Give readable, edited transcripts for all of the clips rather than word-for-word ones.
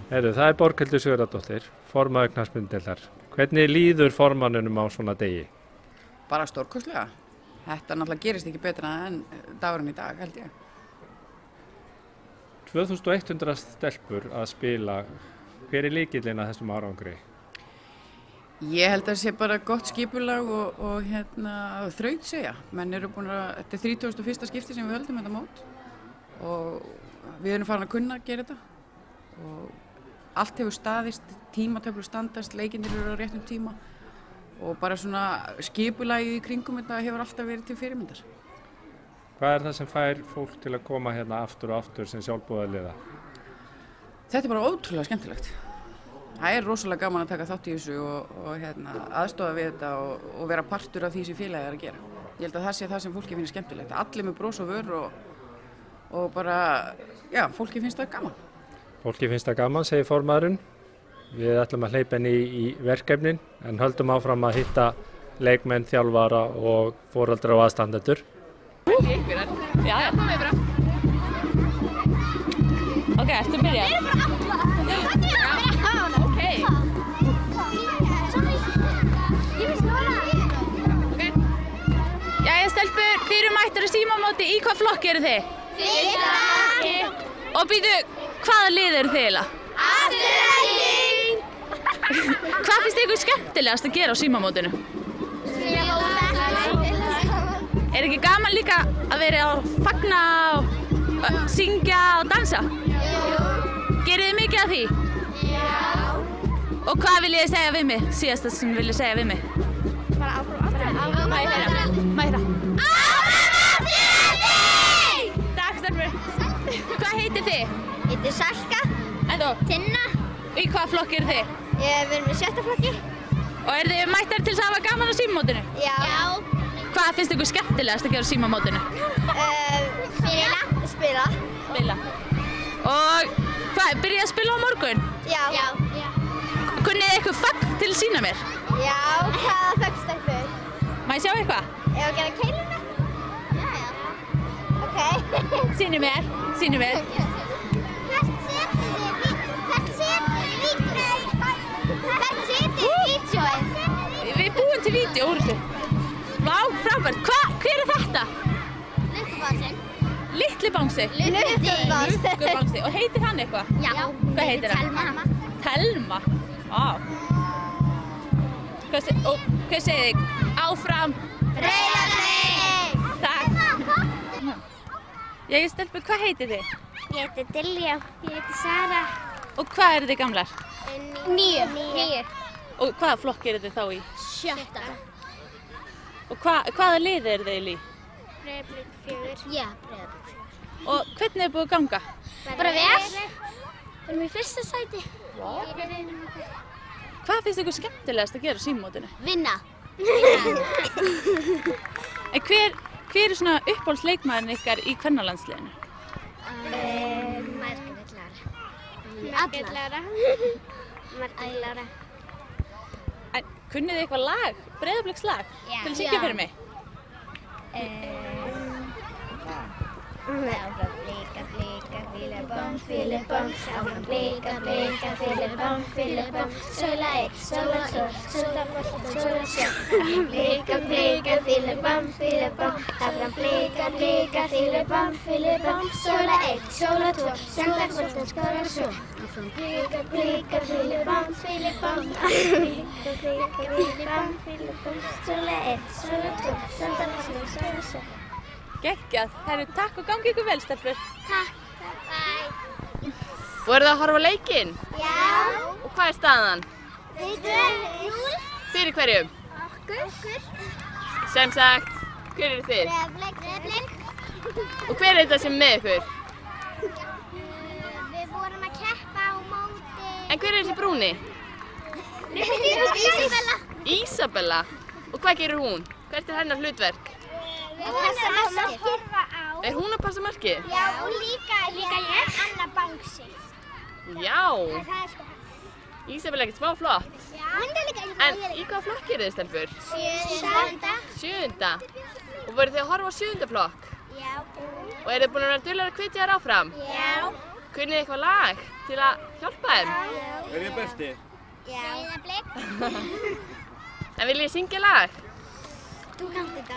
Heyrðu, það Borghildur Sigurðardóttir, formaður knattspyrnudeildar. Hvernig líður formanninum á svona degi? Bara stórkostlega. Þetta náttúrulega gerist ekki betra en dagurinn í dag, held ég. 2100 stelpur að spila. Hver lykillinn að þessum árangri? Ég held að það sé bara gott skipulag og þrautseigja. Menn eru búin að, þetta er 31. skipti sem við höldum þetta mót og við erum farin að kunna að gera þetta. Og allt hefur staðist, tímatöflur standast, leikirnir eru á réttum tíma og bara svona skipulagið í kringum þetta hefur alltaf verið til fyrirmyndar. Hvað er það sem fær fólk til að koma hérna aftur og aftur sem sjálfboðaliða? Þetta er bara ótrúlega skemmtilegt. Það er rosalega gaman að taka þátt í þessu og aðstoða við þetta og vera partur af því sem félagið er að gera. Ég held að það sé það sem fólki finnst skemmtilegt. Allir með bros og vör og bara, já, fólki finnst það gaman. Fólki finnst það gaman, segir formaðurinn. Við ætlum að hleypa henni í verkefnin en höldum áfram að hitta leikmenn, þjálfara og foreldra og aðstandendur. Já, það er bra. Ok, ertu að byrja? Ok. Jæja, stelpur, þið eru mættar á símamóti. Í hvað flokki eru þið? Fyrsta flokki. Og býtu, hvaða lið eru þið eiginlega? Afturhalding. Hvað finnst ykkur skemmtilegast að gera á símamótinu? Er ekki gaman líka að vera að fagna og syngja og dansa? Jú. Gerið þið mikið af því? Já. Og hvað viljið þið segja við mig? Síðasta sem viljið segja við mig? Bara áfram. Má ég heyra? Áfram Afturhalding! Takk, stelpur. Hvað heitir þið? Ég heiti Salka. En þú? Tinna. Í hvaða flokki eru þið? Við erum í 7. flokki. Og eru þið mættar til að hafa gaman á símamótinu? Já. Hvað finnst ykkur skemmtilegast að gera á símamótinu? Spila. Spila. Og hvað, byrjið að spila á morgun? Já. Kunnið þið eitthvað fagn til að sýna mér? Já, hvaða föggstelpur? Má ég sjá eitthvað? Ef að gera keiluna? Já. Ok. Sýnið mér. Hvert setur þið vídeóið? Við búum til vídeo úr þessu. Vá, frábært. Hver er þetta? Lukkubansinn. Litli bangsi. Lukkubangsi. Og heitir hann eitthvað? Já. Hvað heitir hann? Telma. Telma. Vá. Hvað segir þið? Áfram. Breiðablik. Takk. Jæja, stelpur, hvað heitir þið? Ég heiti Diljá. Ég heiti Sara. Og hvað eru þið gamlar? 9. Og hvaða flokk eru þið þá í? 7. Og hvaða lið eru þið í? Breiðablik 4. Já, Breiðablik 4. Og hvernig er búið að ganga? Bara vel. Við erum í fyrsta sæti. Hvað finnst ykkur skemmtilegast að gera á símamótinu? Vinna. En hver er svona uppáhaldsleikmaðurinn ykkar í kvennalandsliðinu? Margrét Lára. Margrét Lára. En kunnið þið eitthvað lag, Breiðabliks-lag, til að syngja fyrir mig? Áfram blika, blika, fílebom, fílebom. Áfram blika, blika, fílebom, fílebom. Sóla 1, sóla 2, sóla 8, sóla 7. Áfram blika, blika, fílebom, fílebom. Áfram blika, blika, fílebom, fílebom. Sóla 1, sóla 2, sóla 8, sóla 7. Áfram blika, blika, fílebom, fílebom. Blika, blika, fílebom, fílebom. Sóla 1, sóla 2, sóla 8, sóla 7. Geggjað. Herru, takk og gangi ykkur vel, stelpur. Takk. Bye. Voruð þið að horfa á leikinn? Já. Og hvað er staðan? Við erum 0. Fyrir hverjum? Okkur. Sem sagt, hver eru þið? Breiðablik. Og hver er þetta sem er með ykkur? Við vorum að keppa á móti. En hver er þessi brúni? Ísabella. Ísabella? Og hvað gerir hún? Hvert er hennar hlutverk? Við passum að horfa á. Er hún að passa markið? Já, og líka ég. Anna Bangsi. Já. Það er sko. Ísabella er ekkert smá flott. Já. Hún er líka En í hvaða flokk eru þið, stelpur? 7. 7. Og voruð þið að horfa á 7. flokk? Já. Og eru þið búin að vera duglegar að hvetja þær áfram? Já. Kunnið þið eitthvað lag til að hjálpa þeim? Er þið besti? Já. Breiðablik. En viljið þið syngja lag? Þú kannt þetta.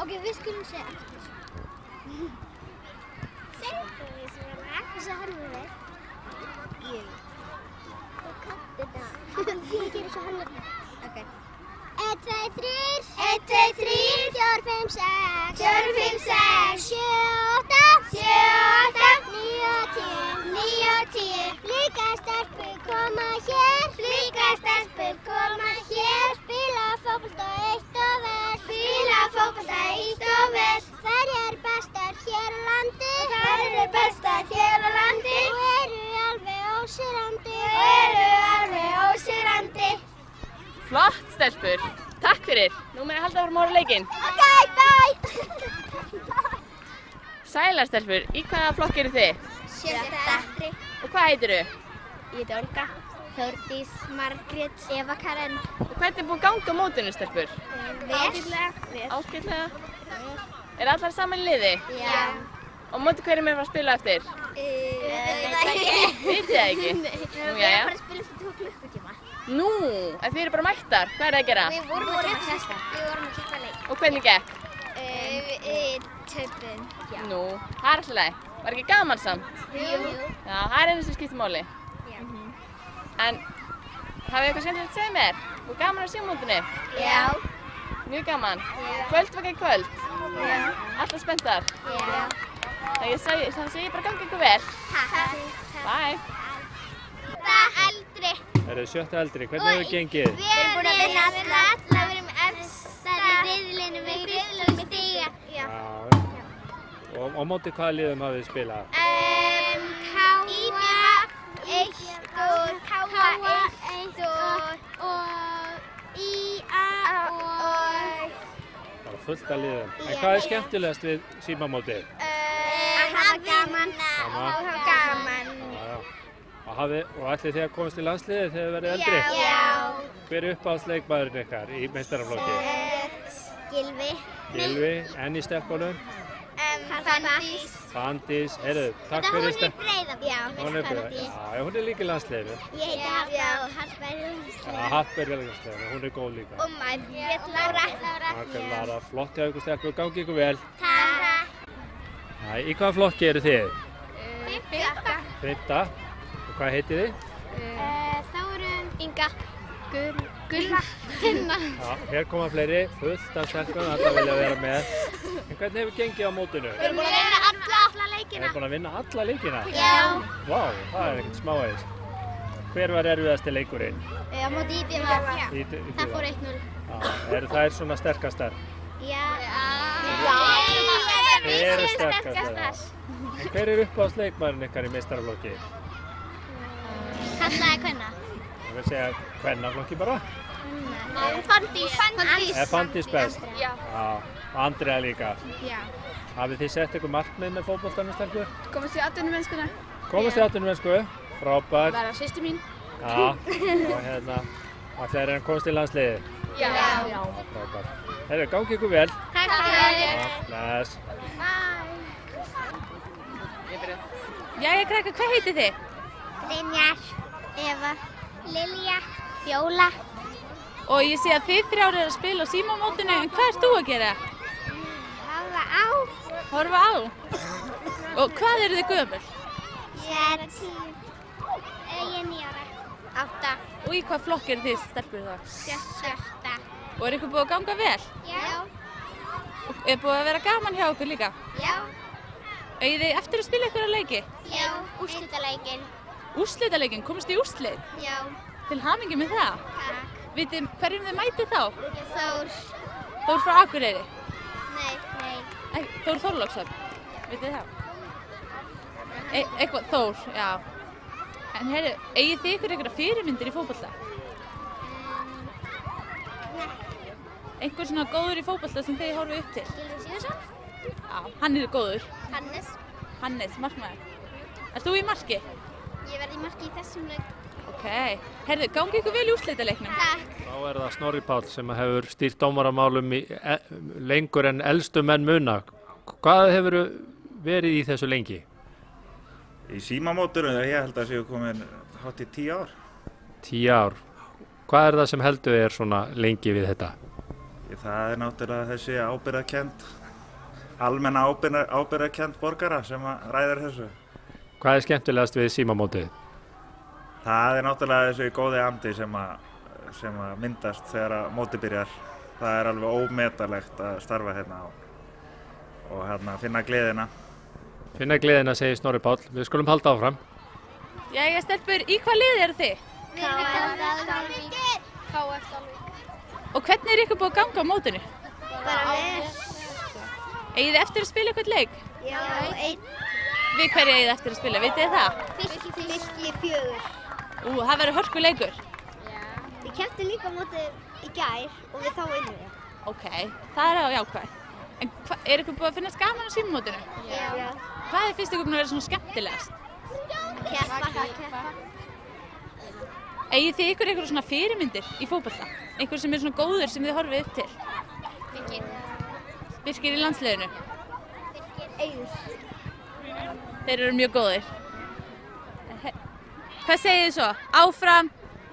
Ok, við skulum segja eftir. Segðu við svona. Þessu horfum við. Ég. Þú kannt þetta. Ég gerir svo horfum. Ok. 1, 2, 3. 1, 2, 3. 4, 5, 6. 4, 5, 6. 7, 8. 7, 8. 9 og 10. 9 og 10. Líka stelpur koma hér. Líka stelpur koma hér. Spila fótbolta eitt og vel. Spila fótbolta eitt og vel. Þær eru bestar hér á landi. Þær eru bestar hér á landi. Og eru alveg ósigrandi. Og eru alveg ósigrandi. Flott, stelpur. Takk fyrir. Nú mun ég halda áfram ára leikinn. Ok, bye! Sælar, stelpur. Í hvaða flokk eru þið? 7. Og hvað heitirðu? Ég heiti Olga. Þórdís, Margrét, Eva Karen. Og hvernig er búin að ganga á mótinu, stelpur? Vel. Ágætlega. Er allar saman í liði? Já. Og móti hverjum er að fara að spila eftir? Vitið það ekki? Nú, jæja. Við spilum svo 2 klukkutíma. Nú, en þið eru bara mættar. Hvað er það að gera? Við vorum að keppa leik. Og hvernig gekk? Við töpum. Nú, það er alltaf leið. Var ekki gaman samt? Jú. Já, það er einu sem skiptir máli. Já. En hafið eitthvað skemmtilegt að segja mér? Og gaman að sjá mótinu? Já. Mjög gaman. Já. Kvöld var ekki kvöld? Já. Alltaf spenntar? Já. Það segi bara gangi ykkur vel. Takk. Bye. Það eldri. Það eru 7. eldri, hvernig hefur gengið? Við erum búin að vinna alla. Við erum efstari riðlinu. Við erum stiga. Já. Og á móti hvaða liðum hafið þið spilað? Káa 1 og Káa 1 og Ía og Það var fullt af liðum. En hvað er skemmtilegast við símamótið? að hafa gaman. Gaman. Og ætlið þið að komast í landsliðið þegar þið verið eldri? Já. Hver er uppáhaldsleikmaðurinn ykkar í meistaraflokki? Gylfi. Gylfi, en í stelpunum? Fandís. Fandís, heyrðu, takk fyrir Hún er Breiðablik. Já, Hún er Breiðablik. Já, hún er líka í landsliðinu. Ég heiti Hallberg. Já, Hallberg er í landsliðinu, hún er góð líka. Og Margrét Lára. Margrét Lára, flott hjá ykkur stelpur, gangi ykkur vel. Takk. Í hvaða flokki eru þið? 5. 5. Og hvað heitið þið? Þórunn. Inga. Gulla. Tinna. Já, hér koma fleiri, fullt af stelpum, allar vilja vera með. En hvernig hefur gengið á mótinu? Við erum búin að vinna alla leikina. Erum búin að vinna alla leikina? Já. Vá, það er ekkert smáaðis. Hver var erfiðasti leikurinn? Á móti IBVF. Það fór 1-0. Eru þær svona sterkastar? Já. Þið eru sterkastar. En hver er uppáhaldsleikmaðurinn ykkar í meistaraflokki? Kallaði kvenna. Ég vil segja kvennaflokki bara. Fandís. Er Fandís best? Já. Og Andrea líka. Já. Hafið þið sett ykkur markmið með fótboltanum stelpur? Komast í atvinnumennskuna? Komast í atvinnumennsku, frábært. Verða systir mín? Já, og ætlaði að komast í landsliðið? Já. Frábært. Heyrðu, gangi ykkur vel. Takk fyrir. Bless. Jæja, krakkar, hvað heitið þið? Brynjar. Eva. Lilja. Fjóla. Og ég sé að þið 3 eru að spila á símamótinu, en hvað ert þú að gera? Hafa á. Horfa á. Og hvað eru þið gömul? 7. Ég er 9 ára. 8. Og í hvað flokk eru þið stelpur þá? 7. Og er ykkur búið að ganga vel? Já. Og er búið að vera gaman hjá okkur líka? Já. Eigið þið eftir að spila ykkur að leiki? Já. Úrslitaleikin. Úrslitaleikin, komist í úrslit? Já. Til hamingju með það? Takk. Vitið hverjum þið mætið þá? Þór. Þór frá Akureyri? Nei. Þór Þorlákshöfn, vitið það? Eitthvað, Þór, já. En heyrðu, eigið þið ykkur einhverja fyrirmyndir í fótbolta? Einhver svona góður í fótbolta sem þið horfið upp til? Gylfi Sigurðsson. Já, hann er góður. Hannes, markmaður. Ert þú í marki? ég verði í marki í þessum leik. Ok. Heyrðu, gangi ykkur vel í úrslitaleiknum? Takk. Þá er það Snorri Páll sem hefur stýrt dómaramálum lengur en elstu menn muna. Hvað hefur verið í þessu lengi? Í símamótinu, ég held að séu komin hátt í 10 ár. 10 ár. Hvað er það sem heldur þér svona lengi við þetta? Það er náttúrulega þessi ábyrgðarkennd, almenna ábyrgðarkennd borgara sem ræður þessu. Hvað er skemmtilegast við símamótið? Það er náttúrulega þessi góði andi sem að myndast þegar mótið byrjar. Það er alveg ómetanlegt að starfa hérna og hérna finna gleðina. Finna gleðina, segir Snorri Páll. Við skulum halda áfram. Jæja, stelpur, í hvað liði eru þið? KF Dalvík. Og hvernig er ykkur búið að ganga á mótinu? Bara vel. Eigið þið eftir að spila eitthvað leik? Já, einn. Við hverju eigið þið eftir að spila, vitið þið það? Fylki 4. Það verður hörku leikur. Já. Við kepptum líka mótið í gær og við þá vinnum við. Ok, það er á jákvæð. En er ykkur búið að finnast gaman á símamótinu? Já. Hvað finnst ykkur búin að vera svona skemmtilegast? Keppa. Eigið þið ykkur svona fyrirmyndir í fótbolta? Einhver sem er svona góður sem þið horfið upp til? Birkir í landsliðinu? Eiður. Þeir eru mjög góðir. Hvað segið þið svo? Áfram!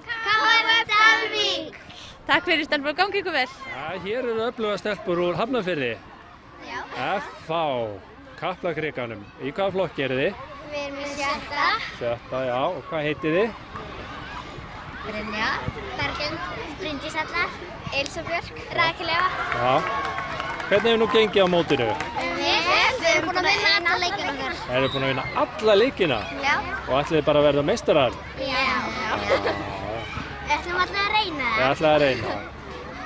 KF Dalvík. Takk fyrir stelpur og gangi ykkur vel. Ja, hér eru öfluga stelpur úr Hafnarfirði. Já. FH, Kaplakrikanum. Í hvaða flokki eru þið? Við erum í 7. 7, já. Og hvað heitið þið? Brynja. Berglind. Bryndís Halla. Elsa Björk. Rakel Eva. Já. Hvernig hefur nú gengið á mótinu? Við erum búin að vinna alla leikina okkar. Þeir eru búin að vinna alla leikina? Já. Og ætlið þið bara að verða meistarar? Já. Við ætlum alltaf að reyna það. Þið ætlið að reyna.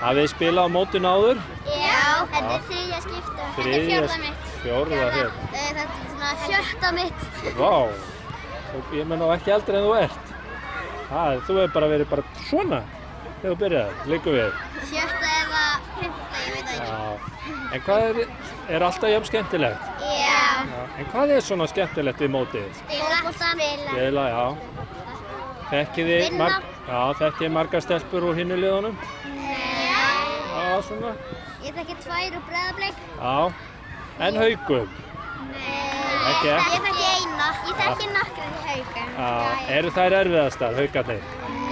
Hafið þið spilað á mótinu áður? Já. Þetta er 3. skipti. Þetta er 4. mitt. 4. hér. Þetta er svona 4. mitt. Vá. Ég menn á ekki eldri en þú ert. Þú hefur bara verið svona þegar þú byrjaði, liggur við. 7. eða 5. ég veit það ekki. Já. En hvað er alltaf jafn skemmtilegt? Já. En hvað er svona skemmtilegt við mótið? Spila, já. Þekkið þið margar stelpur úr hinum liðunum? Nei. Já, svona. Ég þekki 2 úr Breiðablik. Já. En Haugum? Nei. Ekki? Ég þekki 1. Ég þekki nokkrar í Haugum. Já. Eru þær erfiðastar, Haugarnir?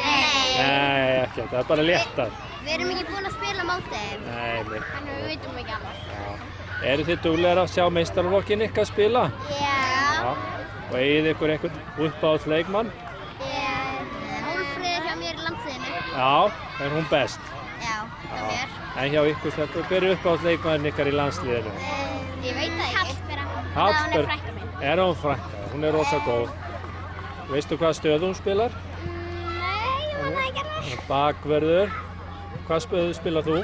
Nei, ekki. Það er bara léttar. Við erum ekki búin að spila mótið. Nei. Þannig við veitum ekki alveg. Eru þið duglegir að sjá meistaraflokkinn ykkar spila? Já. Og eigið ykkur einhvern uppáhalds leikmann? Hólfríður hjá mér í landsliðinu. Já, er hún best? Já, hjá mér. En hjá ykkur stelpur, hver er uppáhalds leikmann ykkar í landsliðinu? Ég veit það ekki. Hallbera. Hallbera. Hún er frænka mín. Er hún frænka? Hún er rosa góð. Veistu hvað stöðu hún spilar? Nei, ég veit það ekki alveg. Bakvörður. Hvað stöðu spilar þú?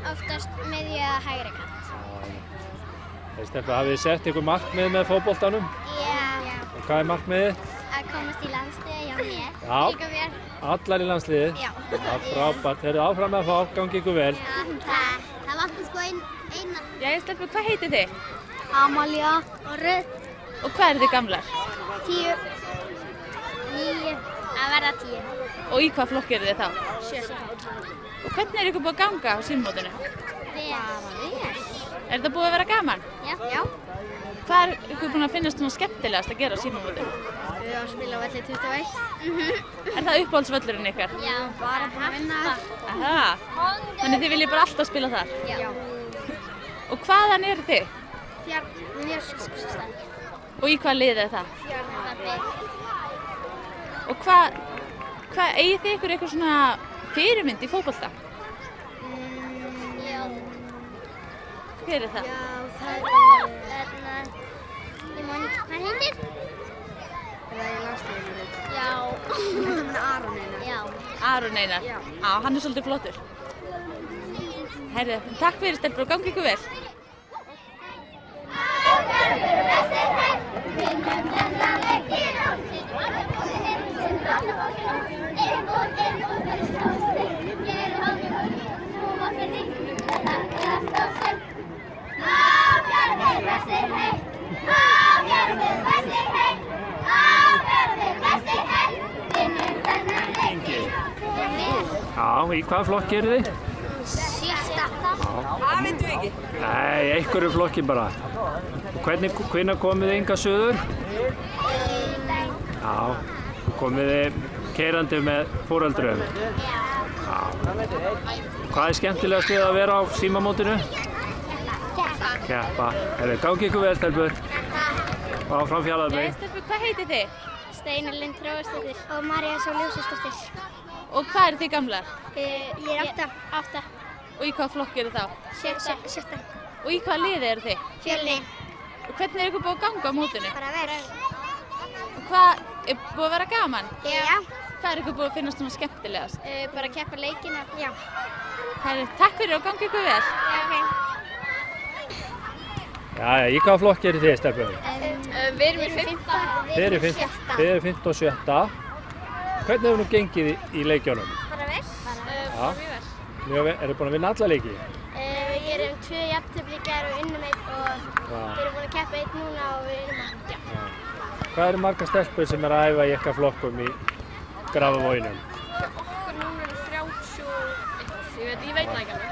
Oftast miðja hægri kant. Stelpur, hafið þið sett ykkur markmið með fótboltanum? Já. Og hvað er markmiðið? Að komast í landsliðið hjá mér. Já. Líka mér. Allar í landsliðið? Já. Frábært. Þeir eru áfram með að fá, gangi ykkur vel. Takk. Það vantar sko eina. Jæja, stelpur, hvað heitið þið? Amalía og Rut. Og hvað eru þið gamlar? 10. 9. Að verða 10. Og í hvað flokki eru þið þá? 7. Og hvernig er ykkur búið að ganga á símamótinu? Bara vel. Er þetta búið að vera gaman? Já. Hvað er ykkur búin að finnast svona skemmtilegast að gera á símamótinu? Við erum að spila á velli 21. Er það uppáhaldsvöllurinn ykkar? Já, bara búin að vinna það. Aha, þannig þið viljið bara alltaf spila þar? Já. Og hvaðan eru þið? Mjörgstað. Og í hvað liðið er það? Fjárnabík. Og hvað eigið þið ykkur eitthvað svona fyrirmynd í fótbolta? Já. Hver er það? Já, það er ég man ekki hvað heitir. Það er í landsliðinu. Já. Þetta er Aron Einar. Já. Aron Einar? Já. Á, hann er svolítið flottur. Herðu, takk fyrir stelpur og gangi ykkur vel. Já, í hvaða flokki eru þið? 7. Það veitum við ekki. Nei, einhverju flokki bara. Og hvenær komið þið hingað suður? Já, komið þið keyrandi með foreldrum? Já. Hvað er skemmtilegast við að vera á símamótinu? Keppa. Gangi ykkur vel, stelpur. Og áfram Fjarðabyggð. Stelpur, hvað heitið þið? Steinar Lind Róarsdóttir og María Sól Jósefsdóttir. Og hvað eru þið gamlar? Ég er 8. Og í hvaða flokki eru þá? 7. Og í hvaða liði eru þið? Fjölni. Og hvernig er ykkur búið að ganga á mótinu? Bara vel. Og hvað er búið að vera gaman? Já. Hvað er ykkur búið að finnast svona skemmtilegast? Bara að keppa leikina. Já. Takk fyrir og gangi ykkur vel. Já, ok. Jæja, í hvaða flokki eru þið, stelpur? Við erum í 5. Þið eru 5. og 7. Hvernig hefur nú gengið í leikjónum? Bara vel. Já. Mjög vel. Eru búin að vinna alla leiki? Við erum 2 jafntefli í gær og unnum 1 og við erum búin að keppa 1 núna og við unnum 1. Hvað eru margar stelpur sem eru að æfa í ykkar flokkum í Grafarvoginum? Okkur núna eru 31. Ég veit það ekki alveg.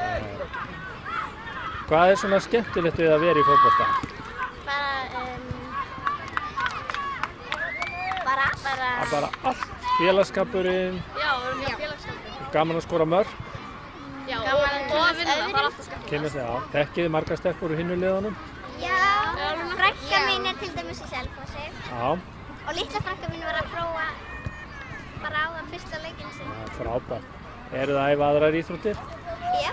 Hvað er svona skemmtilegt við að vera í fótbolta? Bara allt. Félagskapurinn. Já, við erum mjög félagsskapur. Gaman að skora mörk. Já, og að vinna, það er alltaf skemmt. Kynnast þið á. Þekkið þið margar stelpur úr hinum liðunum? Já, frænka mín er til dæmis í Selfossi. Já. Og litla frænka mín var að prófa bara á það fyrsta leikinn sinn. Já, frábært. Eru það að æfa aðrar íþróttir? Já.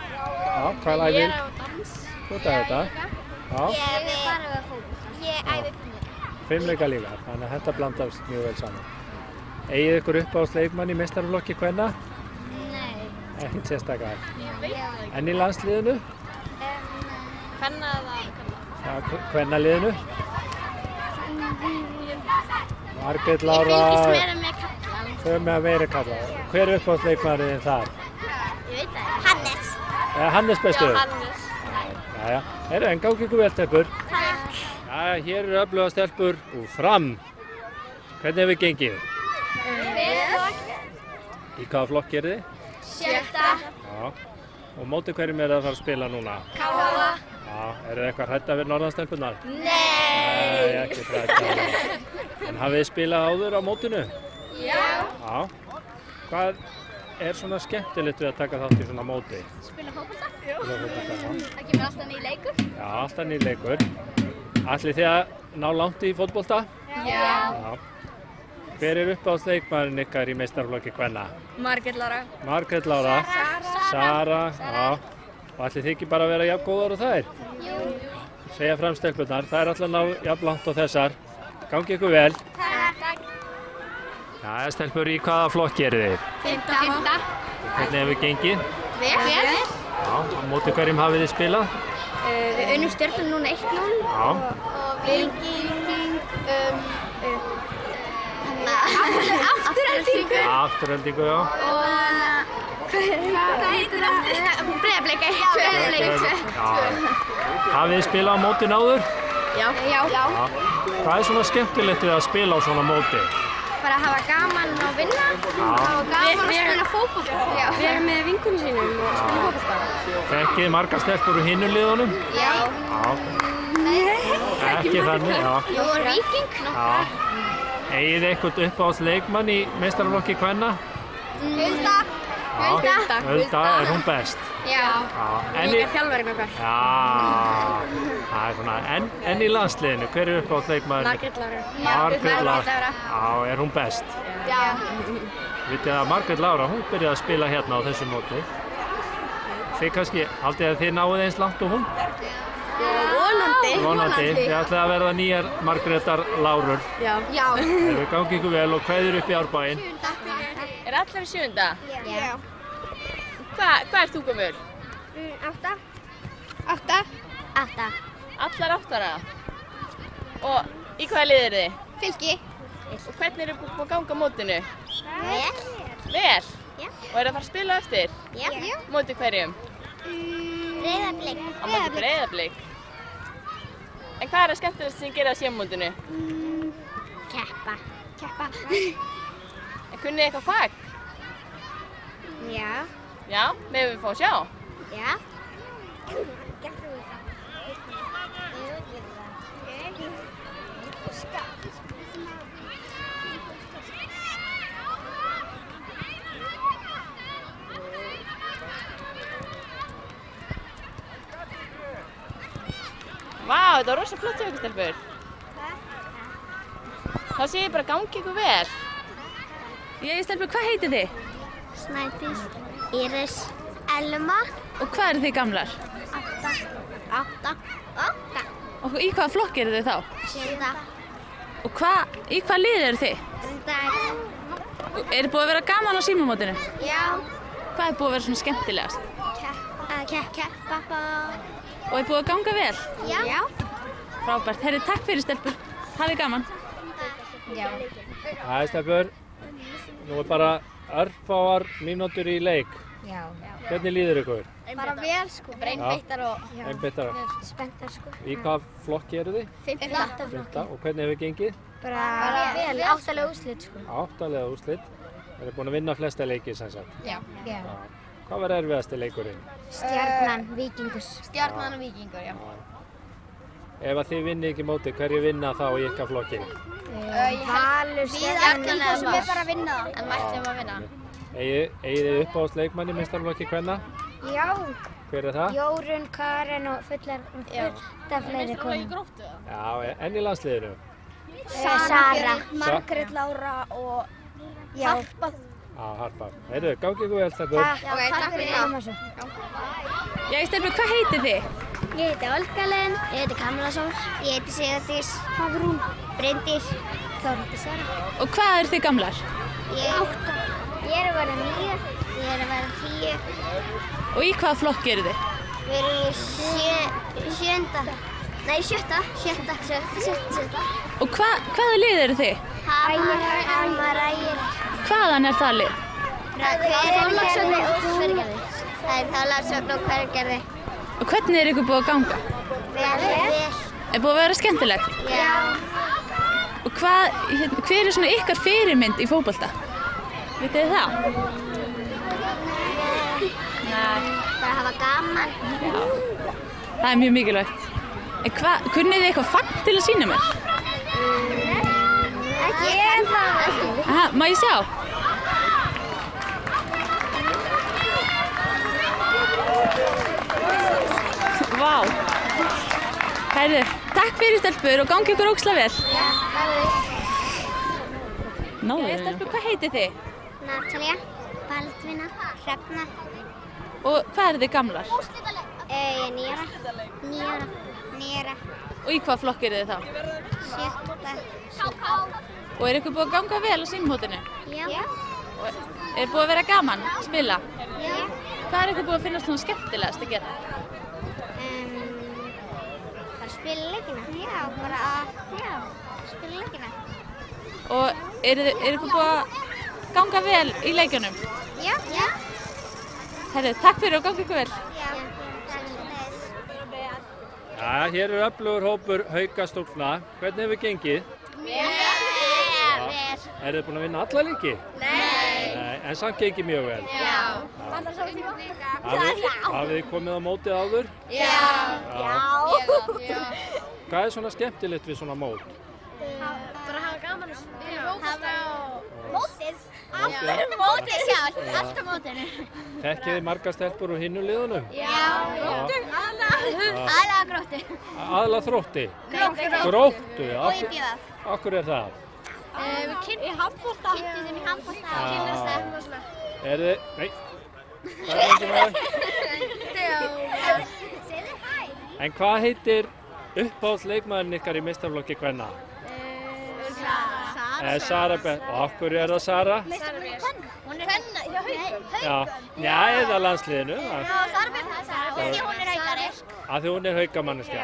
Já, hvað æfir? Ég er á dans. Þú ert að þetta? Já. Ég æfi bara á fótbolta. Ég æfi 5 leika. 5 leika líka, þannig að þetta blandast mjög vel saman. Eigið ykkur uppáhaldsleikmann í meistaraflokki kvenna? Nei. Ekkert sérstakar. Ég veit það ekki. En í landsliðinu? Hvenna eða hvenna? Já, kvennaliðinu? Margrét Ég Lára. fylgist meira með kalla. Þau með að vera kallað. Hver er uppáhaldsleikmanninn þar? Ég veit það ekki. Hannes. Hannes bestur? Já, Hannes. Jæja, en gangi ykkur vel, stelpur. Takk. Jæja, hér eru öfluga stelpur úr Fram. Hvernig hefur gengið? Í hvaða flokki eru þið? 7. Já. Og móti hverjum er það að fara að spila núna? Káa. Já, eru þið eitthvað hrædda við norðanstelpunar? Nei. Ekki hrædda. En hafið þið spilað áður á mótinu? Já. Já. Hvað er svona skemmtilegt við að taka þátt í svona móti? Spila fótbolta. Spila fótbolta, já. Það kemur alltaf nýr leikur. Já, alltaf nýr leikur. Ætlið þið að ná langt í fótbolta? Já. Hver er uppáhaldsleikmaðurinn ykkar í meistaraflokki kvenna? Margrét Lára. Margrét Lára. Sara. Já. Og ætlið þið ekki bara að vera jafn góðar og þær? Jú. Segja fram stelpurnar, það er alltaf ná jafn langt á þessar. Gangi ykkur vel. Takk. Já, stelpur, í hvaða flokki eru þið? 5. Hvernig hefur gengið? Vel. Já, á móti hverjum hafið þið spilað? Við unnum Stjörnum núna 1-0. Já. Og Viking Afturheldingu. Afturheldingu, já. Hvað heitir það? Breiðablik 1. Já. Hafið þið spilað á mótin áður? Já. Já. Hvað er svona skemmtilegt við að spila á svona móti? Bara að hafa gaman að vinna. Hafa gaman að spila fótbolta. Við erum með vinkunum sínum og spila fótbolta. Þekkið þið margar stelpur úr hinum liðunum? Já. Ekki þannig, já. Jú, og Viking. Já. Eigið þið eitthvað uppáhaldsleikmann í meistaraflokki kvenna? Hulda. Hulda, er hún best? Já. Líka þjálfarinn okkar. Já, það er svona, en í landsliðinu, hver er uppáhaldsleikmaður? Margrét Lára. Margrét Lára. Já, er hún best? Já. Vitið að Margrét Lára, hún byrjaði að spila hérna á þessu móti. Þið kannski, haldið að þið náið eins langt og hún? Vonandi. Þið ætlaði að verða nýjar Margrétar Lárur. Já. Þeir gangi ykkur vel og kveður upp í Árbæinn. Er allar í 7. Já. Hvað ert þú gömul? 8. Allar 8 ára. Og í hvaða lið eru þið? Fylki. Og hvernig eru búin að ganga á mótinu? Vel. Vel? Já. Og eru að fara að spila á eftir? Já. Móti hverjum? Breiðablik. Á móti Breiðablik. En hvað er það skemmtilegast sem þið gerir á símamótinu? Keppa. En kunnið þið eitthvað fag? Já. Já, megum við fá að sjá? Já. þetta var rosa flott hjá ykkur stelpur. Þá sé ég bara gangi ykkur vel. Ég stelpur, hvað heitið þið? Snædís, Íris, Elma. Og hvað eru þið gamlar? 8. Og í hvaða flokk eru þið þá? 7. Og í hvaða lið eru þið? Er búið að vera gaman á símamótinu? Já. Hvað er búið að vera svona skemmtilegast? Keppa. Og er búið að ganga vel? Já. Frábært. Herri, takk fyrir stelpur. Hafið gaman. Já. Hæ stelpur, nú er bara örfáar mínútur í leik. Já. Hvernig líður ykkur? Bara vel sko. Einbeittar og Einbeittar. spenntar sko. Í hvað flokki eru þið? 5. Og hvernig hefur gengið? Bara vel, 8 úrslit sko. 8 úrslit. Það er búin að vinna flesta leiki sem sagt. Já. Hvað var erfiðasti leikurinn? Stjarnan, Víkingur. Stjarnan og Víkingur, já. Ef að þið vinnið ekki mótið, hverju vinna þá í ykkar flokki? Valur, Stjarnan og Valur. Við bara að vinna það. En mættum að vinna. Eigið þið uppáhaldsleikmann í meistaraflokki kvenna? Já. Hver er það? Jórunn, Karen og fullt af fleiri konum. Já, en í landsliðinu? Sara, Margrét Lára og Harpa. Já, Harpa. Heyrðu, gangi ykkur vel stelpur. Takk fyrir það. Já, stelpur, hvað heitið þið? Ég heiti Olga Len, ég heiti Kamila Sól, ég heiti Sigurdís, Hafrún, Bryndís, Þórhildur Sara. Og hvað eru þið gamlar? 8. Ég er að vera 9, ég er að vera 10. Og í hvaða flokki eru þið? Við erum í 7. Og hvaða lið eru þið? Hamar Ægir. Hvaðan er það lið? Þorlákshöfn og Hveragerði. Það er Þorlákshöfn og Hveragerði. Og hvernig er ykkur búið að ganga? Vel. Er búið að vera skemmtilegt? Já. Og hver er svona ykkar fyrirmynd í fótbolta? Vitið þið það? Nei. Bara hafa gaman. Já. Það er mjög mikilvægt. En kunnið þið eitthvað fagn til að sýna mér? Ekki en það. Aha, má ég sjá? Vá. Heyrðu, takk fyrir stelpur og gangi ykkur ógeðslega vel. Já, Náðu. Stelpur, hvað heitið þið? Natalía, Baldvina, Hrefna. Og hvað eru þið gamlar? Ég er 9 ára. 9 ára. Og í hvaða flokk eru þið þá? 7. Og er ykkur búið að ganga vel á símamótinu? Já. Og er búið að vera gaman að spila? Já. Hvað er ykkur búið að finnast svona skemmtilegast að gera? Bara spila leikina. Já, spila leikina. Og er ykkur búið að ganga vel í leikjunum? Já. Herðu, takk fyrir og gangi ykkur vel. Já. Já, hér er öflugur hópur haukastúlkna. Hvernig hefur gengið? Vel. Eru þið búin að vinna alla leiki? Nei. En samt gengið mjög vel? Já. Hafið þið komið á mótið áður? Já. Hvað er svona skemmtilegt við svona mót? Bara hafa gaman að spila fótbolta og mótið. Mótið sjálf, alltaf mótinu. Þekkið þið margar stelpur úr hinum liðunum? Já. Aðlaga Gróttu. Aðallega Þrótti? Gróttu. Og í BVF. Akkur er það? Við kynntum í handbolta. Kynntum þeim í handbolta og kynnumstæðum og svona. Nei. Það er ekki með. En hvað heitir uppáhaldsleikmaðurinn ykkar í meistaraflokki kvenna? Sara Björk. Og akkur er það Sara? Hún er kvenna, Já, eða landsliðinu. Já, Sara Björk. Því hún er haukari. Af því hún er haukamanneskja.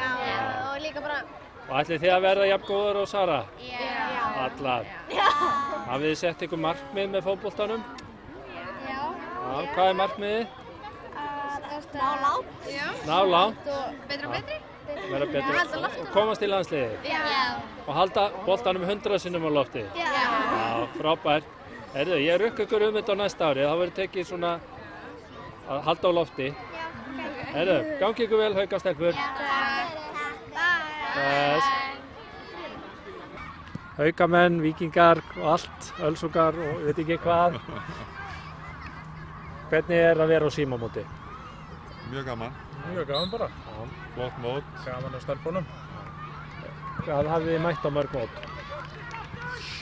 Og líka bara... Og ætlið þið að verða jafn góðar og Sara? Já. Allar. Hafið þið sett ykkur markmið með fótboltanum? Já. Hvað er markmiðið? Ná langt. Ná langt. Og betra og betri. Verða betri. Og komast í landsliðið? Já. Og halda boltanum 100 sinnum á lofti? Já. Já, frábært. Heyrðu, ég rukka ykkur þetta á næsta ári. Það verður tekið svona að halda á lofti. Heyrðu, gangi ykkur vel, haukastelpur. Haukamenn, víkingar og allt, ölsungar og veit ekki hvað. Hvernig er að vera á símamóti? Mjög gaman. Mjög gaman bara. Flott mót. Gaman á stelpunum. Hvað hafið þið mætt á mörg mót?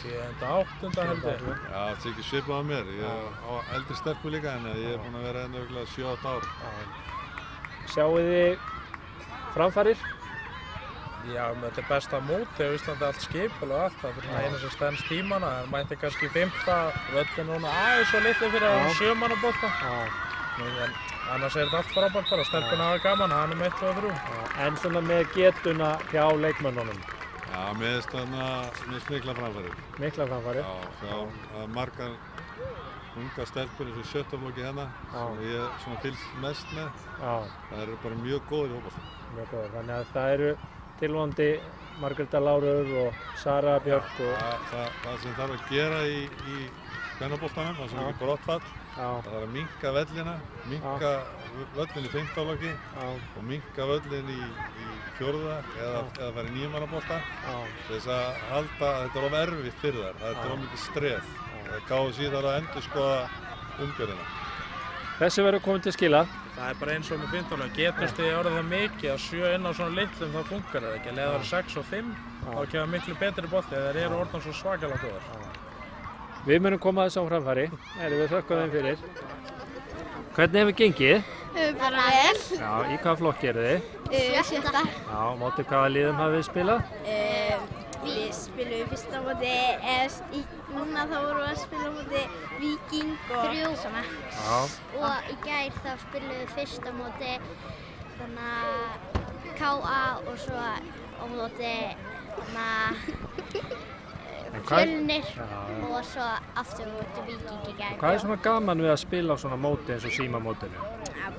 7., 8. held ég. Já, það er ekki svipað á mér. Ég á eldri stelpu líka en ég er búinn að vera hérna örugglega 7-8 ár. Sjáuð þið framfarir? Já, þetta er besta móti á Íslandi, allt skipul og allt. Það er eina sem stendst tímana. Það mætti kannski 5. Völlin núna aðeins svo litli fyrir að 7 manna bolta. En annars er þetta allt frábært bara. Stelpuna hafa gaman, hann 1 og 3. En svona með getuna hjá leikmönnunum? Já, mér finnst mikla framfarir. Mikla framfarir? Já, það margar unga stelpur eins og 17 flokki hérna sem ég svona fylgst mest með. Það eru bara mjög góðir í fótbolta. Mjög góðir, þannig að það eru tilvonandi Margréta Lárur og Sara Björk og... Það sem þarf að gera í kvennaboltanum, það sem ekki brottfall, það þarf að minnka vellina, minnka völlin í 15 flokki og minnka völlin í 4. eða fara í 9 manna bolta til þess að halda, þetta er of erfitt fyrir þær, þetta er of mikið stref. Það gáði síðan að endurskoða umgjörðina. Þessu verður komið til skila? Það er bara eins og með 15 flokki. Geturst þið orðið það mikið að 7 inn á svona litlum þá funkar það ekki. Ef það eru 6 og 5 þá kemur miklu betri bolti þegar þeir eru orðin svo svakalega góðar. Við munum koma þessu á framfæri. Við þökkum þeim fyrir. Hvernig hefur gengið? Bara vel. Já, í hvaða flokki eru þið? 7. Já, móti hvaða liðum hafið þið spilað? Við spilum fyrst á móti, núna þá vorum við að spila á móti Víking og 3 svona. Og í gær þá spilum við fyrst á móti KA og svo á móti Fjölnir og svo aftur móti Víking í gær. Hvað er svona gaman við að spila á svona móti eins og símamótinu?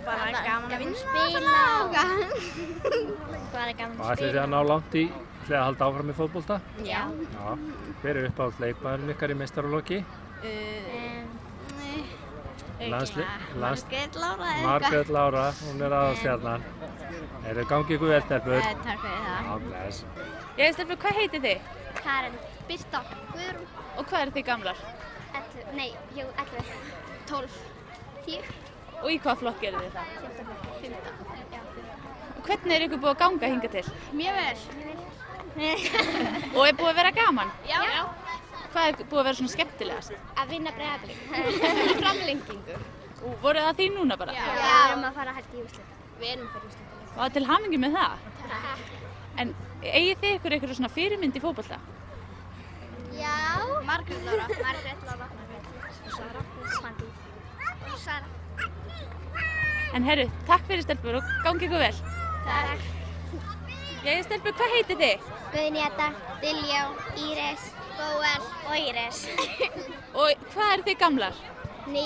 Bara gaman að spila og bara gaman að spila. Og ætlið þið að ná langt í að halda áfram í fótbolta? Já. Hver er uppáhalds leikmaðurinn ykkar í meistaraflokki? Margrét Lára. Margrét Lára, hún er aðalstjarnan. Gangi ykkur vel, stelpur? Takk fyrir það. Já, bless. Jæja, stelpur, hvað heitið þið? Karen, Birta, Guðrún. Og hvað eru þið gamlar? 11, 12, 10. Og í hvaða flokki eru þið það? 15. Og hvernig er ykkur búið að ganga hingað til? Mjög vel. Og er búið að vera gaman? Já. Hvað er búið að vera svona skemmtilegast? Að vinna Breiðablik. Framlengingu. Og voruð það því núna bara? Já. Við erum að fara held í úrslit. Við erum að fara í úrslit. Og til hamingju með það? Takk. En eigið þið ykkur svona fyrirmynd í fótbolta? Já. Margrét Lára. Og Sara. Og Fandi. Og Sara. En herru, takk fyrir stelpur og gangi ykkur vel. Takk. Jæja stelpur, hvað heitið þið? Guðnýta, Diljá, Íris, Bóel og Íris. Og hvað eru þið gamlar? 9,